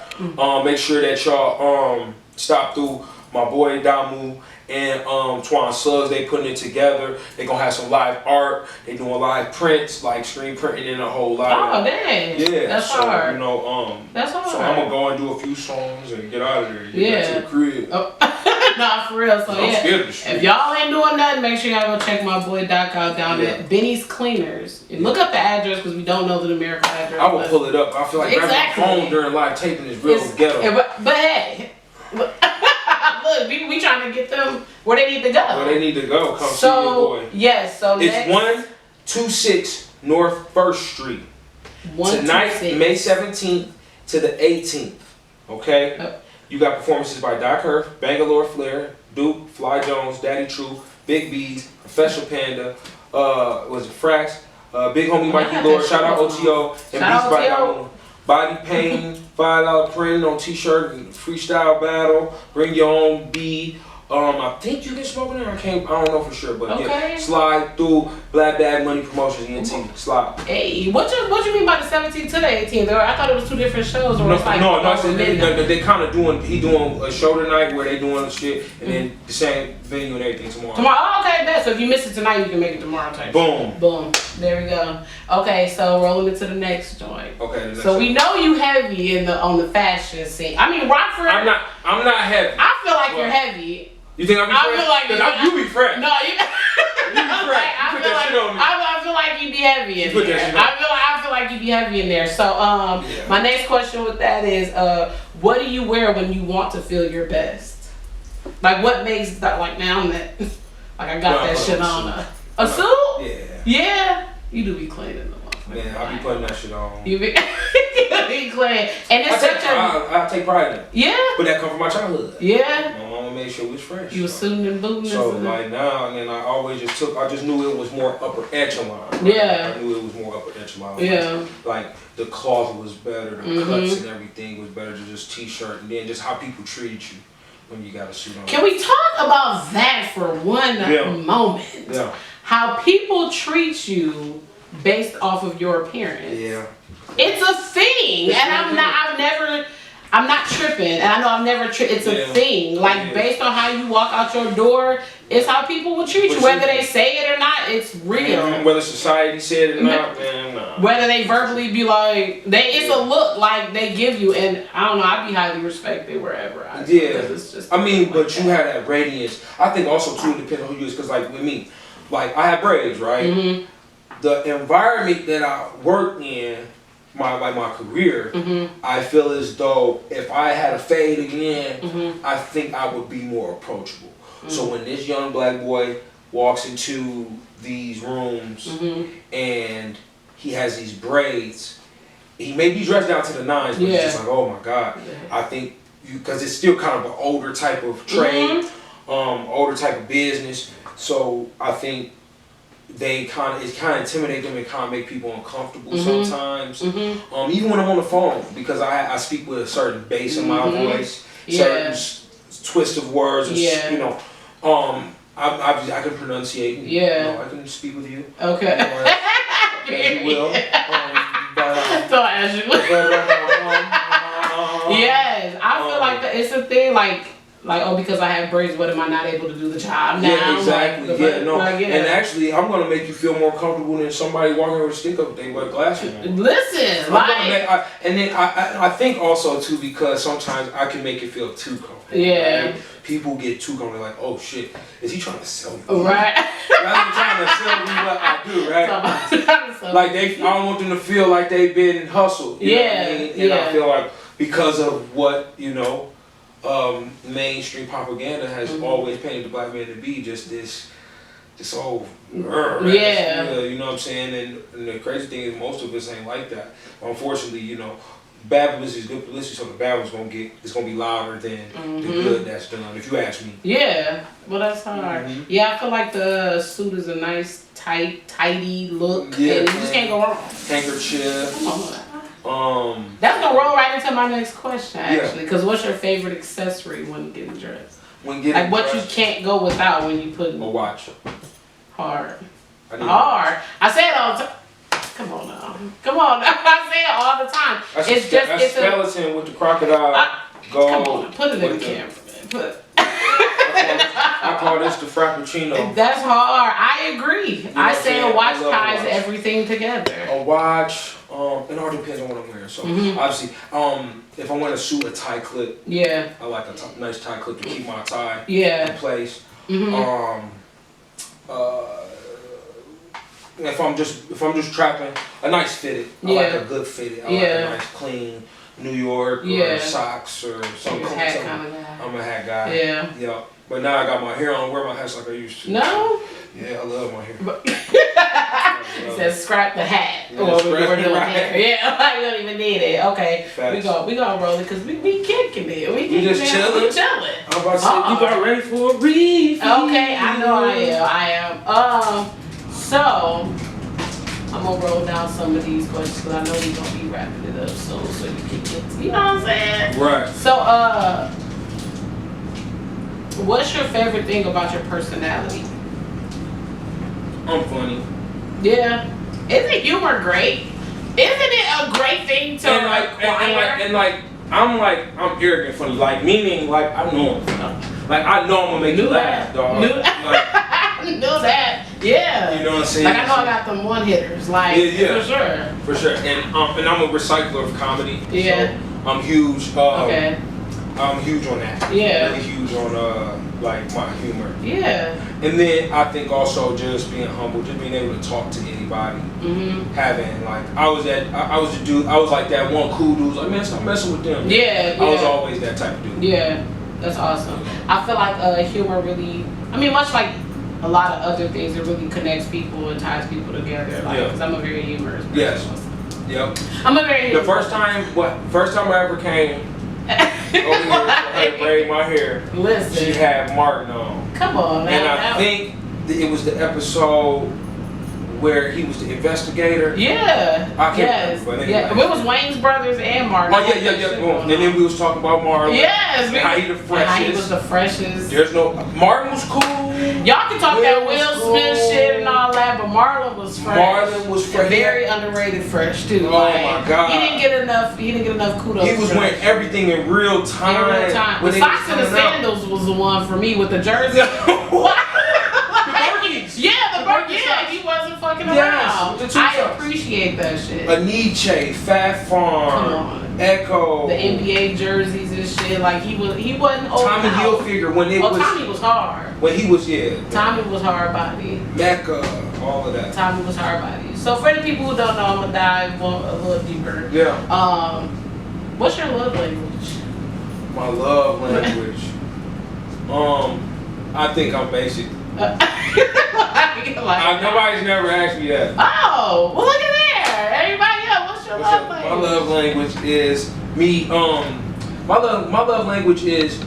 Make sure that y'all stop through my boy Damu and Twan Suggs. They putting it together. They gonna have some live art. They doing live prints, like screen printing and a whole lot. Oh dang! Yeah, that's so, hard. You know, that's hard. So I'm gonna go and do a few songs and get out of there. Get back to the crib. Oh. Nah, for real. So I'm scared of the street. if y'all ain't doing nothing, make sure y'all go check my boy Doc out down at Benny's Cleaners. And look up the address because we don't know the numerical address. I will pull it up. I feel like grabbing my phone during live taping is real ghetto. But hey, look, we trying to get them where they need to go. Where they need to go. Come see your boy. Yes. So it's next, 126 North First Street. Tonight, May 17th to the 18th. Okay. You got performances by Doc Heref, Bangalore Flair, Duke, Fly Jones, Daddy True, Big B's, Professional Panda, was it Frax, Big Homie Mikey Lord, shout out OTO, and Beats by Damu. Body Pain, $5 print on t-shirt, and freestyle battle, bring your own beat. I think you can smoke in there. I don't know for sure, but yeah. Slide through Black Bag Money Promotions, ENT. Slide. Hey, what you mean by the 17th to the 18th? I thought it was two different shows. Or They kind of doing. He doing a show tonight where they doing the shit, and then the same venue and everything tomorrow. Oh, okay, that's so if you miss it tonight, you can make it tomorrow. Type. Boom. Boom. There we go. Okay, so rolling into the next joint. Okay. So we know you heavy on the fashion scene. I mean, Rockford. I'm not heavy. I feel like you're heavy. You think I feel like you be fresh. No, you. I feel like you'd be heavy in there. I feel like you'd be heavy in there. So, my next question with that is, what do you wear when you want to feel your best? Like, what makes that? Like now that, like I got that shit on a suit. Yeah. Yeah. You do be cleaning them up. Man, I be putting that shit on. You be clean, and it's I take pride in it. Yeah. But that come from my childhood. Yeah. My mama made sure it was fresh. You was suiting and booting. So like now, and then I just knew it was more upper echelon. Right? Yeah. I knew it was more upper echelon. Yeah. Like the cloth was better, the cuts and everything was better than just t-shirt, and then just how people treated you when you got a suit on. Can we talk about that for one moment? Yeah. How people treat you based off of your appearance. Yeah. It's a thing, and I've I'm not tripping, and I know I've never tripped. It's a thing. Like based on how you walk out your door, it's how people will treat you, whether they say it or not. It's real. Whether society said it or not, man. Nah. Whether they verbally be like, it's a look like they give you, and I don't know. I'd be highly respected wherever I. It's just I mean, but you have that radiance. I think also too, it depends on who you is, because like with me, like I have braids, right? Mm-hmm. The environment that I work in. My career, I feel as though if I had a fade again, I think I would be more approachable. So when this young black boy walks into these rooms and he has these braids, he may be dressed down to the nines, but it's just like, oh my God. I think because it's still kind of an older type of trade, older type of business. So I think it kind of intimidate them and kind of make people uncomfortable sometimes. Even when I'm on the phone, because I speak with a certain bass in my voice, certain twist of words, you know. I can pronunciate. You know, I can speak with you. Okay. As you will. So as you will. Yes, I feel like it's a thing. Like, oh, because I have braids, what am I not able to do the job now? Yeah, exactly. And actually, I'm gonna make you feel more comfortable than somebody walking with a stick up with their glasses on. Listen, I think also too, because sometimes I can make it feel too comfortable. Yeah. Right? People get too comfortable, like, oh shit, is he trying to sell me? Right. Rather than trying to sell me what I do, right? Like I don't want them to feel like they've been hustled. You know what I mean? And I feel like because of what, you know, mainstream propaganda has always painted the black man to be just this old you know what I'm saying, and the crazy thing is most of us ain't like that. Unfortunately, you know, bad publicity is good publicity, so the bad one's gonna be louder than the good that's done, if you ask me. Yeah, well that's hard. Yeah, I feel like the suit is a nice tidy look, and you just can't go wrong. Handkerchief. Come on. That's gonna roll right into my next question, actually. Because what's your favorite accessory when getting dressed? What you can't go without when you put a watch. Hard. I say it all the time. Come on now. I say it all the time. It's a skeleton with the crocodile. Come on, put it in the camera. I call this the frappuccino. That's hard. I agree. I say a watch ties everything together. A watch. It all depends on what I'm wearing. So obviously, if I'm wearing a suit, a tie clip. Yeah. I like a nice tie clip to keep my tie in place. If I'm just trapping, a nice fitted. I like a good fitted. I like a nice clean New York or socks or something. I'm a hat guy. Yeah. But now I got my hair on. Wear my hats like I used to. No. Yeah, I love my hair. It says scrap the hat. Yeah, we don't even need it. Okay, facts. we gonna roll it because we kicking it. We just chilling. I'm about to say, you got ready for a refill. Okay, I know I am. So I'm gonna roll down some of these questions because I know we're gonna be wrapping it up soon, so you can get. You know what I'm saying? Right. So what's your favorite thing about your personality? I'm funny. Yeah. Isn't humor great? Isn't it a great thing to acquire? I'm arrogant funny. Like meaning like I know I'm funny. Like I know I'm gonna make you laugh, dog. Knew that. Yeah. You know what I'm saying? Like I know I got them one hitters. Like for sure. And I'm a recycler of comedy. Yeah. So I'm huge. I'm huge on that. Yeah. Really huge on like my humor. Yeah. And then I think also just being humble, just being able to talk to anybody. Having like I was the dude. I was like that one cool dude. Like man, stop messing with them. Yeah. I was always that type of dude. Yeah. That's awesome. I feel like humor really. I mean, much like a lot of other things, it really connects people and ties people together. Like, because I'm a very humorous person. Yes. Yep. I'm a very. The first time I ever came. Over here, her braid my hair. Listen. She had Martin on. Come on, man. And I think it was the episode where he was the investigator. Yeah. I can't yes. remember, but anyway. Yeah. It was Wayne's brothers and Martin. Oh yeah. Boom. And then we was talking about Marlon. Yes. And how he the freshest. How he was the freshest. There's no Martin was cool. Y'all can talk that Will Smith shit and all that, but Marlon was fresh. Marlon was fresh. Very underrated fresh too. Oh my God. He didn't get enough kudos. He was wearing everything in real time. In real time. The socks and the sandals was the one for me with the jersey. Yeah, the Birkies. Yeah, he wasn't fucking around. I appreciate that shit. A Nietzsche, Fat Farm, Echo, the NBA jerseys and shit. Like he wasn't old. Tommy Hilfiger when it was. Tommy was hard. When he was Tommy was hard body. Mecca, all of that. Tommy was hard body. So for the people who don't know, I'm gonna dive a little deeper. Yeah. What's your love language? My love language. I think I'm basic. Nobody's never asked me that. Oh, well look at there. Everybody else, what's your love language? My love language is me. My love language is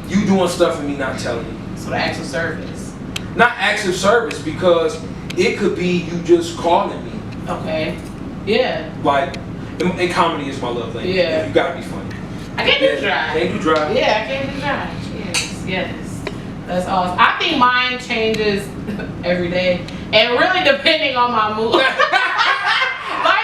you doing stuff for me, not telling me. So the acts of service. Not acts of service because it could be you just calling me. Okay. Yeah. Like, and comedy is my love language. Yeah. You gotta be funny. I can't do dry. Can't do dry. Yeah, I can't do dry. Yes. That's awesome. I think mine changes every day, and really depending on my mood. Like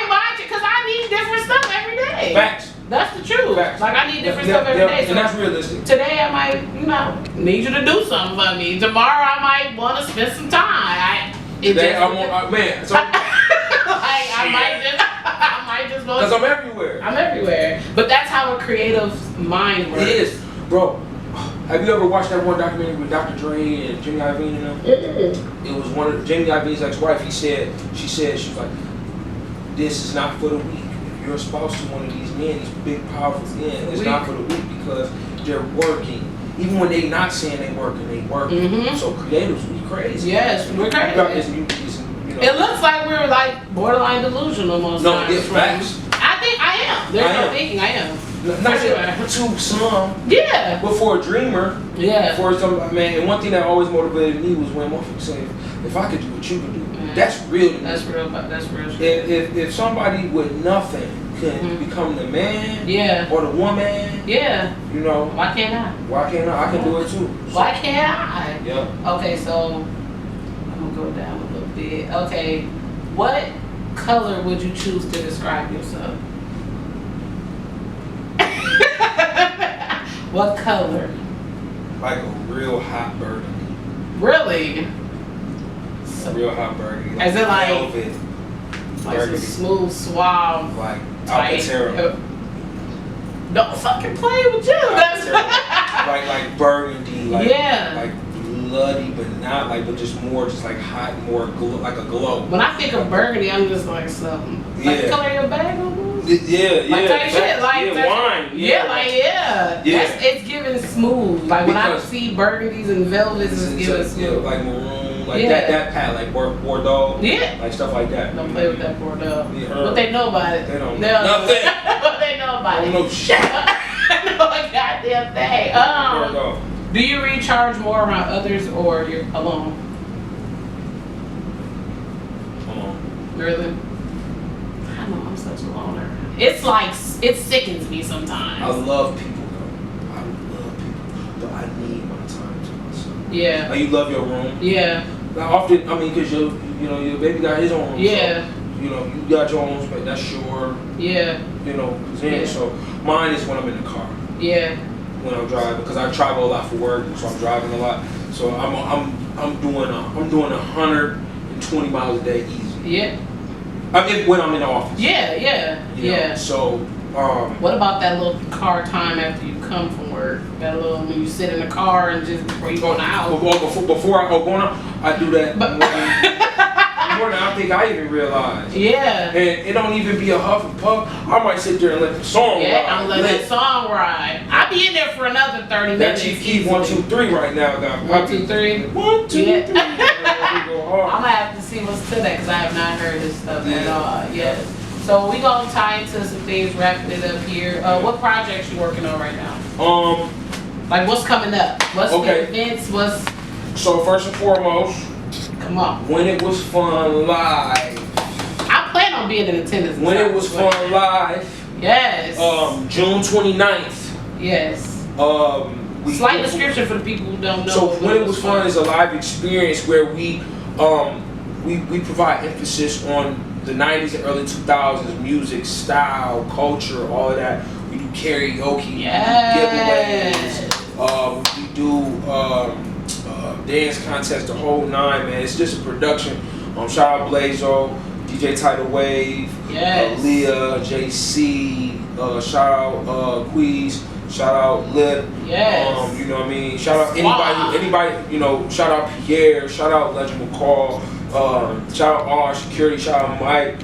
mine, because I need different stuff every day. Facts. That's the truth. Facts. Like I need different stuff every day. So and that's realistic. Today I might, need you to do something for me. Tomorrow I might want to spend some time. Today I want, man. So, I might just go. Because I'm everywhere. I'm everywhere. But that's how a creative mind works. It is, bro. Have you ever watched that one documentary with Dr. Dre and Jimmy Iovine and them? It was one of Jimmy Iovine's ex-wife. She was like, this is not for the weak. If you're a spouse to one of these men, these big, powerful men, it's not for the weak because they're working. Even when they not saying they working, they working. Mm-hmm. So creatives, we crazy. Yes, we're crazy. It looks like we're like borderline delusional most times. No, facts. I think I am. There's no thinking I am. Not to some. Yeah. But for a dreamer. Yeah. For some man, and one thing that always motivated me was when motherfuckers say, if I could do what you could do, that's real. That's real. That's real. If somebody with nothing can become the man, or the woman, you know, why can't I? Why can't I? I can do it too. Why can't I? Yeah. Okay, so I'm gonna go down a little bit. Okay, what color would you choose to describe yourself? What color? Like a real hot burgundy. Really? A real hot burgundy. Is it like velvet? Like some smooth, suave, like tight? Alcantara. Don't fucking play with you. That's like burgundy, like bloody, but not like, but just more, just like hot, more like a glow. When I think of burgundy, I'm just like something. Like the color of your bag almost. Like type shit, like wine. It's giving smooth. Like when I see burgundies and velvets, it's giving smooth. Like maroon, like that pat, like Bordeaux. Yeah. Like stuff like that. Don't play with that Bordeaux. What they know about it? They don't know nothing. What they know about it? Don't know shit. No goddamn thing. Do you recharge more around others or you're alone? Alone. Really? I know, I'm such a loner. It's like, it sickens me sometimes. I love people though. I love people. But I need my time to myself. Yeah. Like you love your room. Yeah. Like often, I mean, because your baby got his own room. Yeah. So, you got your own space. That's your. Yeah. So mine is when I'm in the car. Yeah. When I'm driving, because I travel a lot for work, so I'm driving a lot. So I'm doing 120 miles a day easy. Yeah. I mean, when I'm in the office. Yeah. So. What about that little car time after you come from work? That little when you sit in the car and just before you go out. Before I go going out, I do that. More than I think I even realize. Yeah. And it don't even be a huff and puff. I might sit there and let the song ride. I'm letting that song ride. I'll be in there for another 30 minutes. That key 1, 2, 3 right now, guys. 1, 2, 3. 1, 2, 3. I'm gonna have to see what's to that because I have not heard this stuff at all. Yeah. So we gonna tie into some things, wrapping it up here. What projects you working on right now? Like what's coming up? What's the events? So first and foremost, Come on. When It Was Fun Live. I plan on being in attendance. When It Was Fun Live. Yes. June 29th. Yes. Slight description for the people who don't know. So When It Was Fun is a live experience where we provide emphasis on the 90s and early 2000s music, style, culture, all of that. We do karaoke, Yes. we do dance contest, the whole nine, man. It's just a production. Shout out Blazo, DJ Tidal Wave, Yes. Leah, JC, shout out Queez, shout out Lip. Yes. You know what I mean? Shout out anybody, you know, shout out Pierre, shout out Legend McCall, shout out R Security, shout out Mike,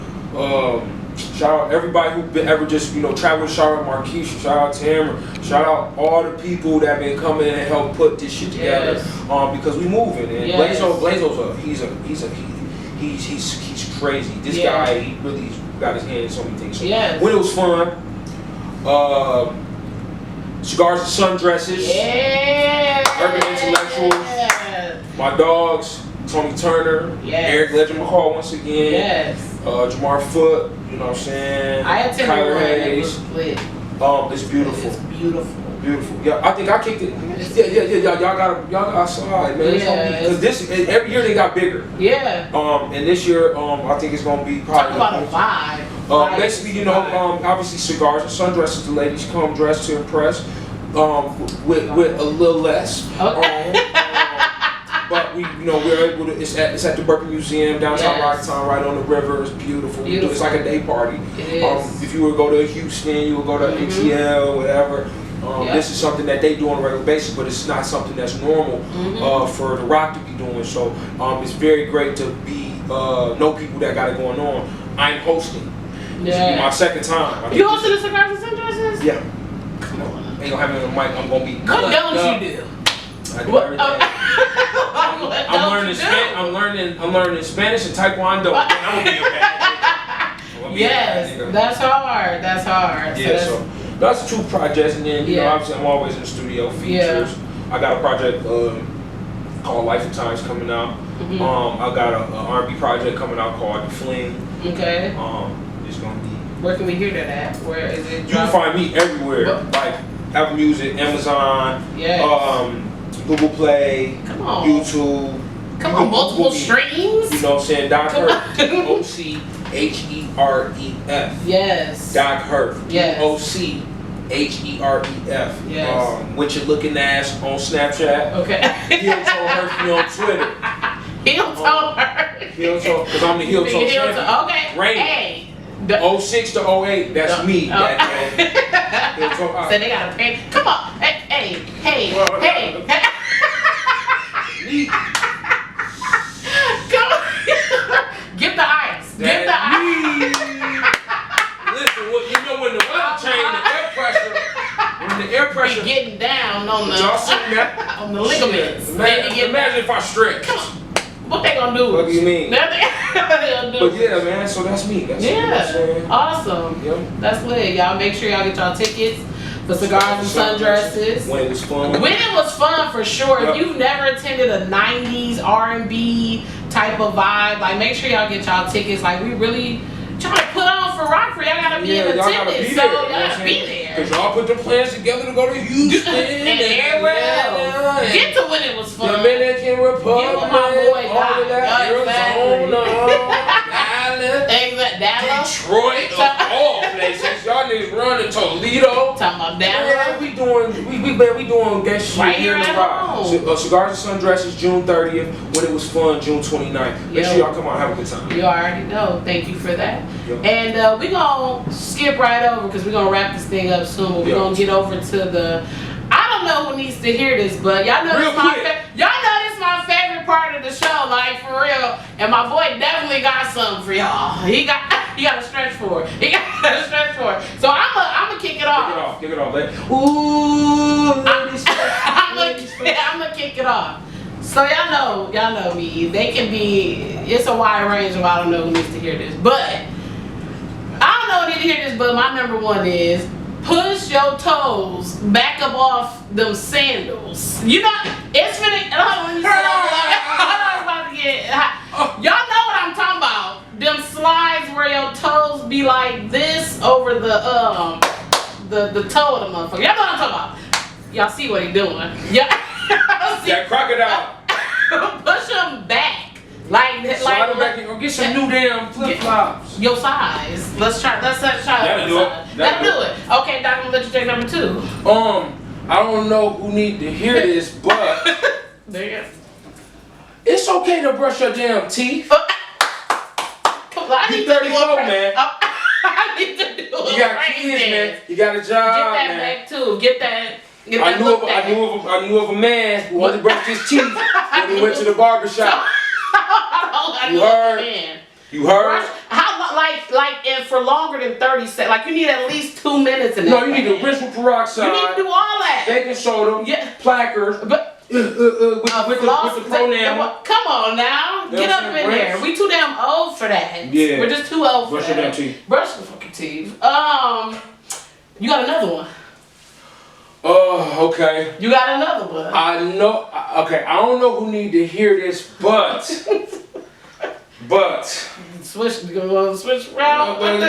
shout out everybody who been ever just, you know, traveled, shout out Marquisha, shout out Tamara, shout out all the people that been coming in and help put this shit together. Yes. Because we moving, and Yes. Blazo's he's crazy. This guy, he really got his hand in so many things. So Yes. When It Was Fun, Cigars and Sundresses, Urban Intellectuals, my dogs, Tony Turner, Yes. Eric Legend McCall once again, Yes. Jamar Foot, you know what I'm saying? I attended Kyler one. It Hayes. was lit. It's beautiful. It's beautiful. Beautiful. Yeah, I think I kicked it. Y'all got solid, man. Because this every year they got bigger. Yeah. And this year, I think it's gonna be probably. Talk about a vibe. Basically, you know, obviously cigars and sundresses. The ladies come dressed to impress, with a little less. Okay. But we're able to. It's at the Burke Museum downtown Yes. Rocktown, right on the river. It's beautiful. Beautiful. It's like a day party. It is. If you would go to Houston, you would go to ATL, whatever. This is something that they do on a regular basis, but it's not something that's normal for the Rock to be doing. So it's very great to know people that got it going on. I'm hosting. This will be my second time. You hosting the Cigars and Sundresses? Yeah. Come on. Ain't gonna have me on the mic. I'm gonna be. What don't you do? I do everything. I'm learning Spanish and Taekwondo. I'm gonna be okay. Yes, that's hard. That's hard. Yeah, so that's two projects, and then you know, obviously I'm always in the studio. Features. I got a project called Life of Times coming out. I got a R&B project coming out called The Fling. Okay. It's gonna be. Where can we hear that at? Where is it? You can find me everywhere, like Apple Music, Amazon, Google Play, YouTube. Come on, multiple streams. You know what I'm saying? Doc Heref, OCHEREF. Yes. Doc Heref. Yes. OCHEREF. Yes. With your looking ass on Snapchat. Okay. Heel toe Herfy on Twitter. Heel toe Herfy. Heel toe, because I'm the heel toe champion. Okay. Rain. Hey. 06 to 08, that's me. That heel toe. So they got to pay. Come on. Hey. Come on. Get the ice. Get the ice. Listen, you know when the weather change, the air pressure. Be getting down on the. Y'all seen that? On the ligaments. Imagine if I stretch. What they gonna do? What do you mean? They gonna do. But yeah, man. So that's me. That's Awesome. Yep. That's lit. Y'all make sure y'all get y'all tickets for Cigars and Sundresses. When It Was Fun. When It Was Fun for sure. Yep. If you've never attended a 90s R&B type of vibe, like make sure y'all get y'all tickets. Like we really trying to put on for Rockford. Y'all gotta be in attendance. So y'all gotta be there. Cause y'all put the plans together to go to Houston and everywhere else. Get to When It Was Fun. Dominican Republic. Get with my boy all of that. Arizona. Dallas. Detroit, of all places. Y'all niggas running Toledo. Talking about Dallas. Yeah, we doing that shit right here at home. Cigars and Sundresses, June 30th. When It Was Fun, June 29th. Make sure y'all come on, have a good time. You already know. Thank you for that. Yep. And we gonna skip right over because we're gonna wrap this thing up soon. But we're gonna get over to the. I don't know who needs to hear this, but y'all know this my favorite part of the show, like for real. And my boy definitely got something for y'all. He got to stretch for it. So I'm gonna kick it off. Kick it off, baby. Ooh, I'm gonna kick it off. So y'all know me. They can be. It's a wide range of I don't know who needs to hear this, but I don't know who needs to hear this. But my number one is. Push your toes back up off them sandals. You know, it's finna. Hold on, let me say it. Y'all know what I'm talking about. Them slides where your toes be like this over the toe of the motherfucker. Y'all know what I'm talking about. Y'all see what he doing. Yeah. That crocodile. Push him back. Like back and go get some new damn flip flops. Your size. Let's try. Let's try. That'll do it. That'll do it. Okay, Doc, I'm gonna let you take number 2. I don't know who need to hear this, but There. it's okay to brush your damn teeth. I need You 34, man. I need to do it. You got kids, man. You got a job, Get that man. back too. Get that. Get I that knew look of back. a man who only brushed his teeth when he went to the barber shop. I You know heard? man. You heard? How and for longer than 30 seconds? Like you need at least 2 minutes in that. No, you need to rinse with peroxide. You need to do all that. Baking soda, Yeah. plackers, But with the pronouns. Come on now, You get know up what I'm in saying? there. We too damn old for that. Yeah. We're just too old for Brush your that. damn teeth. Brush the fucking teeth. You got another one. Oh, okay. You got another one. I know. Okay, I don't know who need to hear this, but Switch. You gonna switch around? hold on.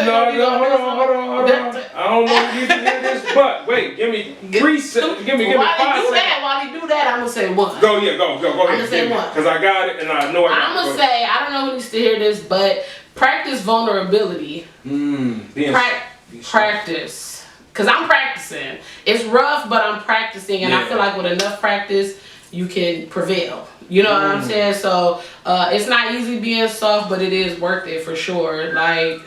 I don't know who need to hear this, but wait, give me 3 seconds. Give me 5 While seconds. he do that, I'm gonna say one. Go ahead. I'm gonna say one. Because I got it and I know I got it. I'm gonna say I don't know who needs to hear this, but practice vulnerability. Practice. Cause I'm practicing. It's rough, but I'm practicing, and I feel like with enough practice, you can prevail. You know what I'm saying? So it's not easy being soft, but it is worth it for sure. Like,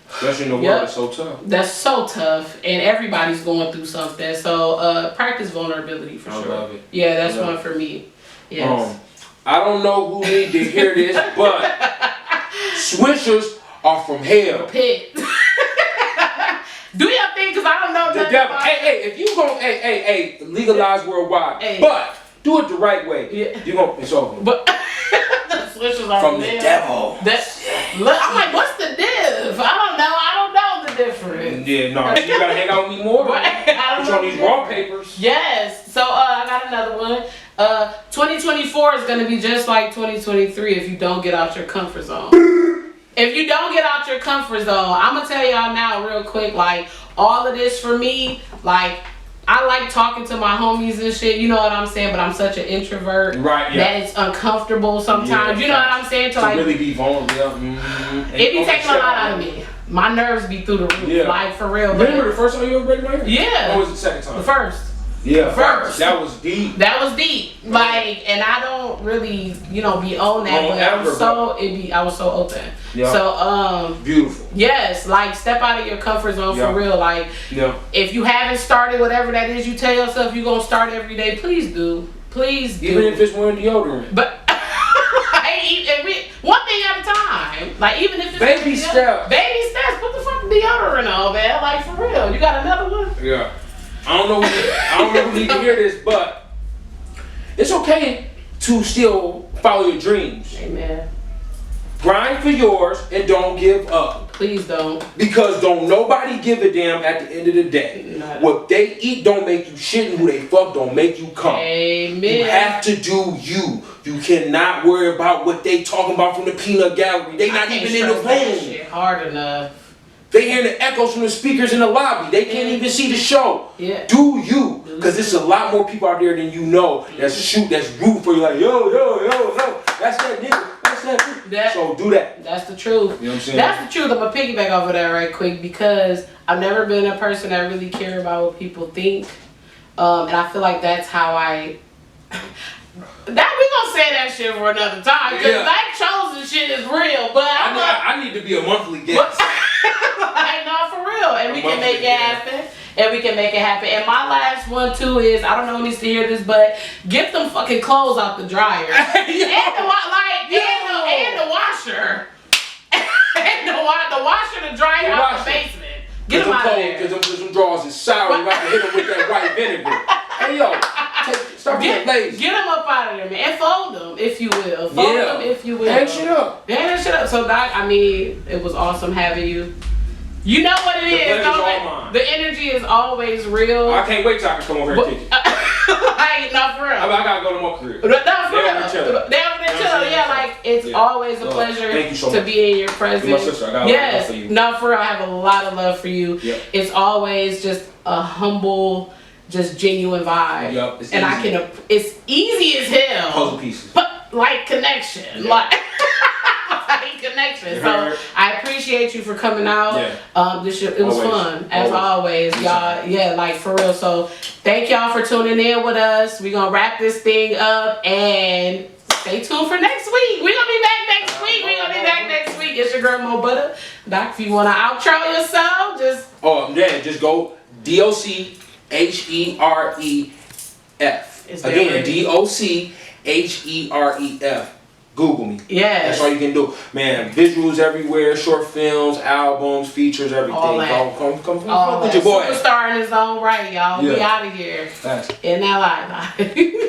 especially in the world, it's so tough. That's so tough, and everybody's going through something. So practice vulnerability for sure. I love it. Yeah, that's one for me. Yes. I don't know who need to hear this, but swishers are from hell. Pit. Do your thing, cause I don't know The nothing devil. about Hey, if you gon' legalize worldwide, but do it the right way. Yeah. You gon' it's over. But the swishers are from the devil. I'm like, what's the diff? I don't know the difference. Yeah, no, you gotta hang out with me more. I don't Put you know on these wallpapers. Yes. So I got another one. 2024 is gonna be just like 2023 if you don't get out your comfort zone. If you don't get out your comfort zone, I'm gonna tell y'all now real quick, like all of this for me, like I like talking to my homies and shit, you know what I'm saying, but I'm such an introvert that it's uncomfortable sometimes, you know what I'm saying, to like really be vulnerable. It be taking a lot out of me. My nerves be through the roof, like for real. Remember the first time you ever break my hair? Yeah. Or was it the second time? The first. Yeah, first. That was deep. That was deep. Like, and I don't really, be on that, but I was so open. Yeah. So, beautiful. Yes, like step out of your comfort zone for real. Like, if you haven't started whatever that is, you tell yourself you're gonna start every day. Please do. Please do. Even if it's wearing deodorant. But one thing at a time. Like even if it's baby steps. Baby steps. Put the fucking deodorant on, man. Like for real. You got another one? Yeah. I don't know who need to hear this, but it's okay to still follow your dreams. Amen. Grind for yours and don't give up. Please don't. Because don't nobody give a damn at the end of the day. What they eat don't make you shit, and who they fuck don't make you come. Amen. You have to do you. You cannot worry about what they talking about from the peanut gallery. They not even in the room. Shit hard enough. They hear the echoes from the speakers in the lobby. They can't even see the show. Yeah. Do you? Because there's a lot more people out there than you know that's root for you. Like yo. That's that nigga. That's that nigga. So do that. That's the truth. You know what I'm saying? That's the truth. I'm gonna piggyback off of that right quick because I've never been a person that really care about what people think, and I feel like that's how I. That we gonna say that shit for another time because that chosen shit is real. But I need to be a monthly guest. Like, no, for real, and we can make it happen. And we can make it happen. And my last one too is I don't know who needs to hear this, but get them fucking clothes out the dryer and the washer, and the washer, the dryer out the basement. Get them out of there. Because them drawers is sour. You got to hit them with that white vinegar. Hey yo, stop being lazy. Get them up out of there, man, and fold them if you will. Fold them if you will. Hang shit up. Yeah, that shit up. So Doc, I mean, it was awesome having you. You know what it is. The energy is always real. I can't wait till I can come over here and kick it. Like, no, for real. I gotta go to my crib. No, for real. too. Yeah, like it's always a pleasure to be in your presence. You're my sister. I got a lot of love for you. No, for real, I have a lot of love for you. Yep. It's always just a humble, just genuine vibe. Yep. It's and easy. it's easy as hell. Puzzle pieces. But like connection. Yeah. Like connection. So I appreciate you for coming out. Yeah. It was fun as always, y'all. Yeah, like for real. So thank y'all for tuning in with us. We're gonna wrap this thing up and stay tuned for next week. We're gonna be back next week. It's your girl Mo Budda. Doc, if you wanna outro yourself, just just go DOCHEREF. Again, DOCHEREF. Google me. Yeah. That's all you can do. Man, visuals everywhere, short films, albums, features, everything. All that. Come All with your boy. Superstar in his own right, y'all. We out of here. Thanks. In that live.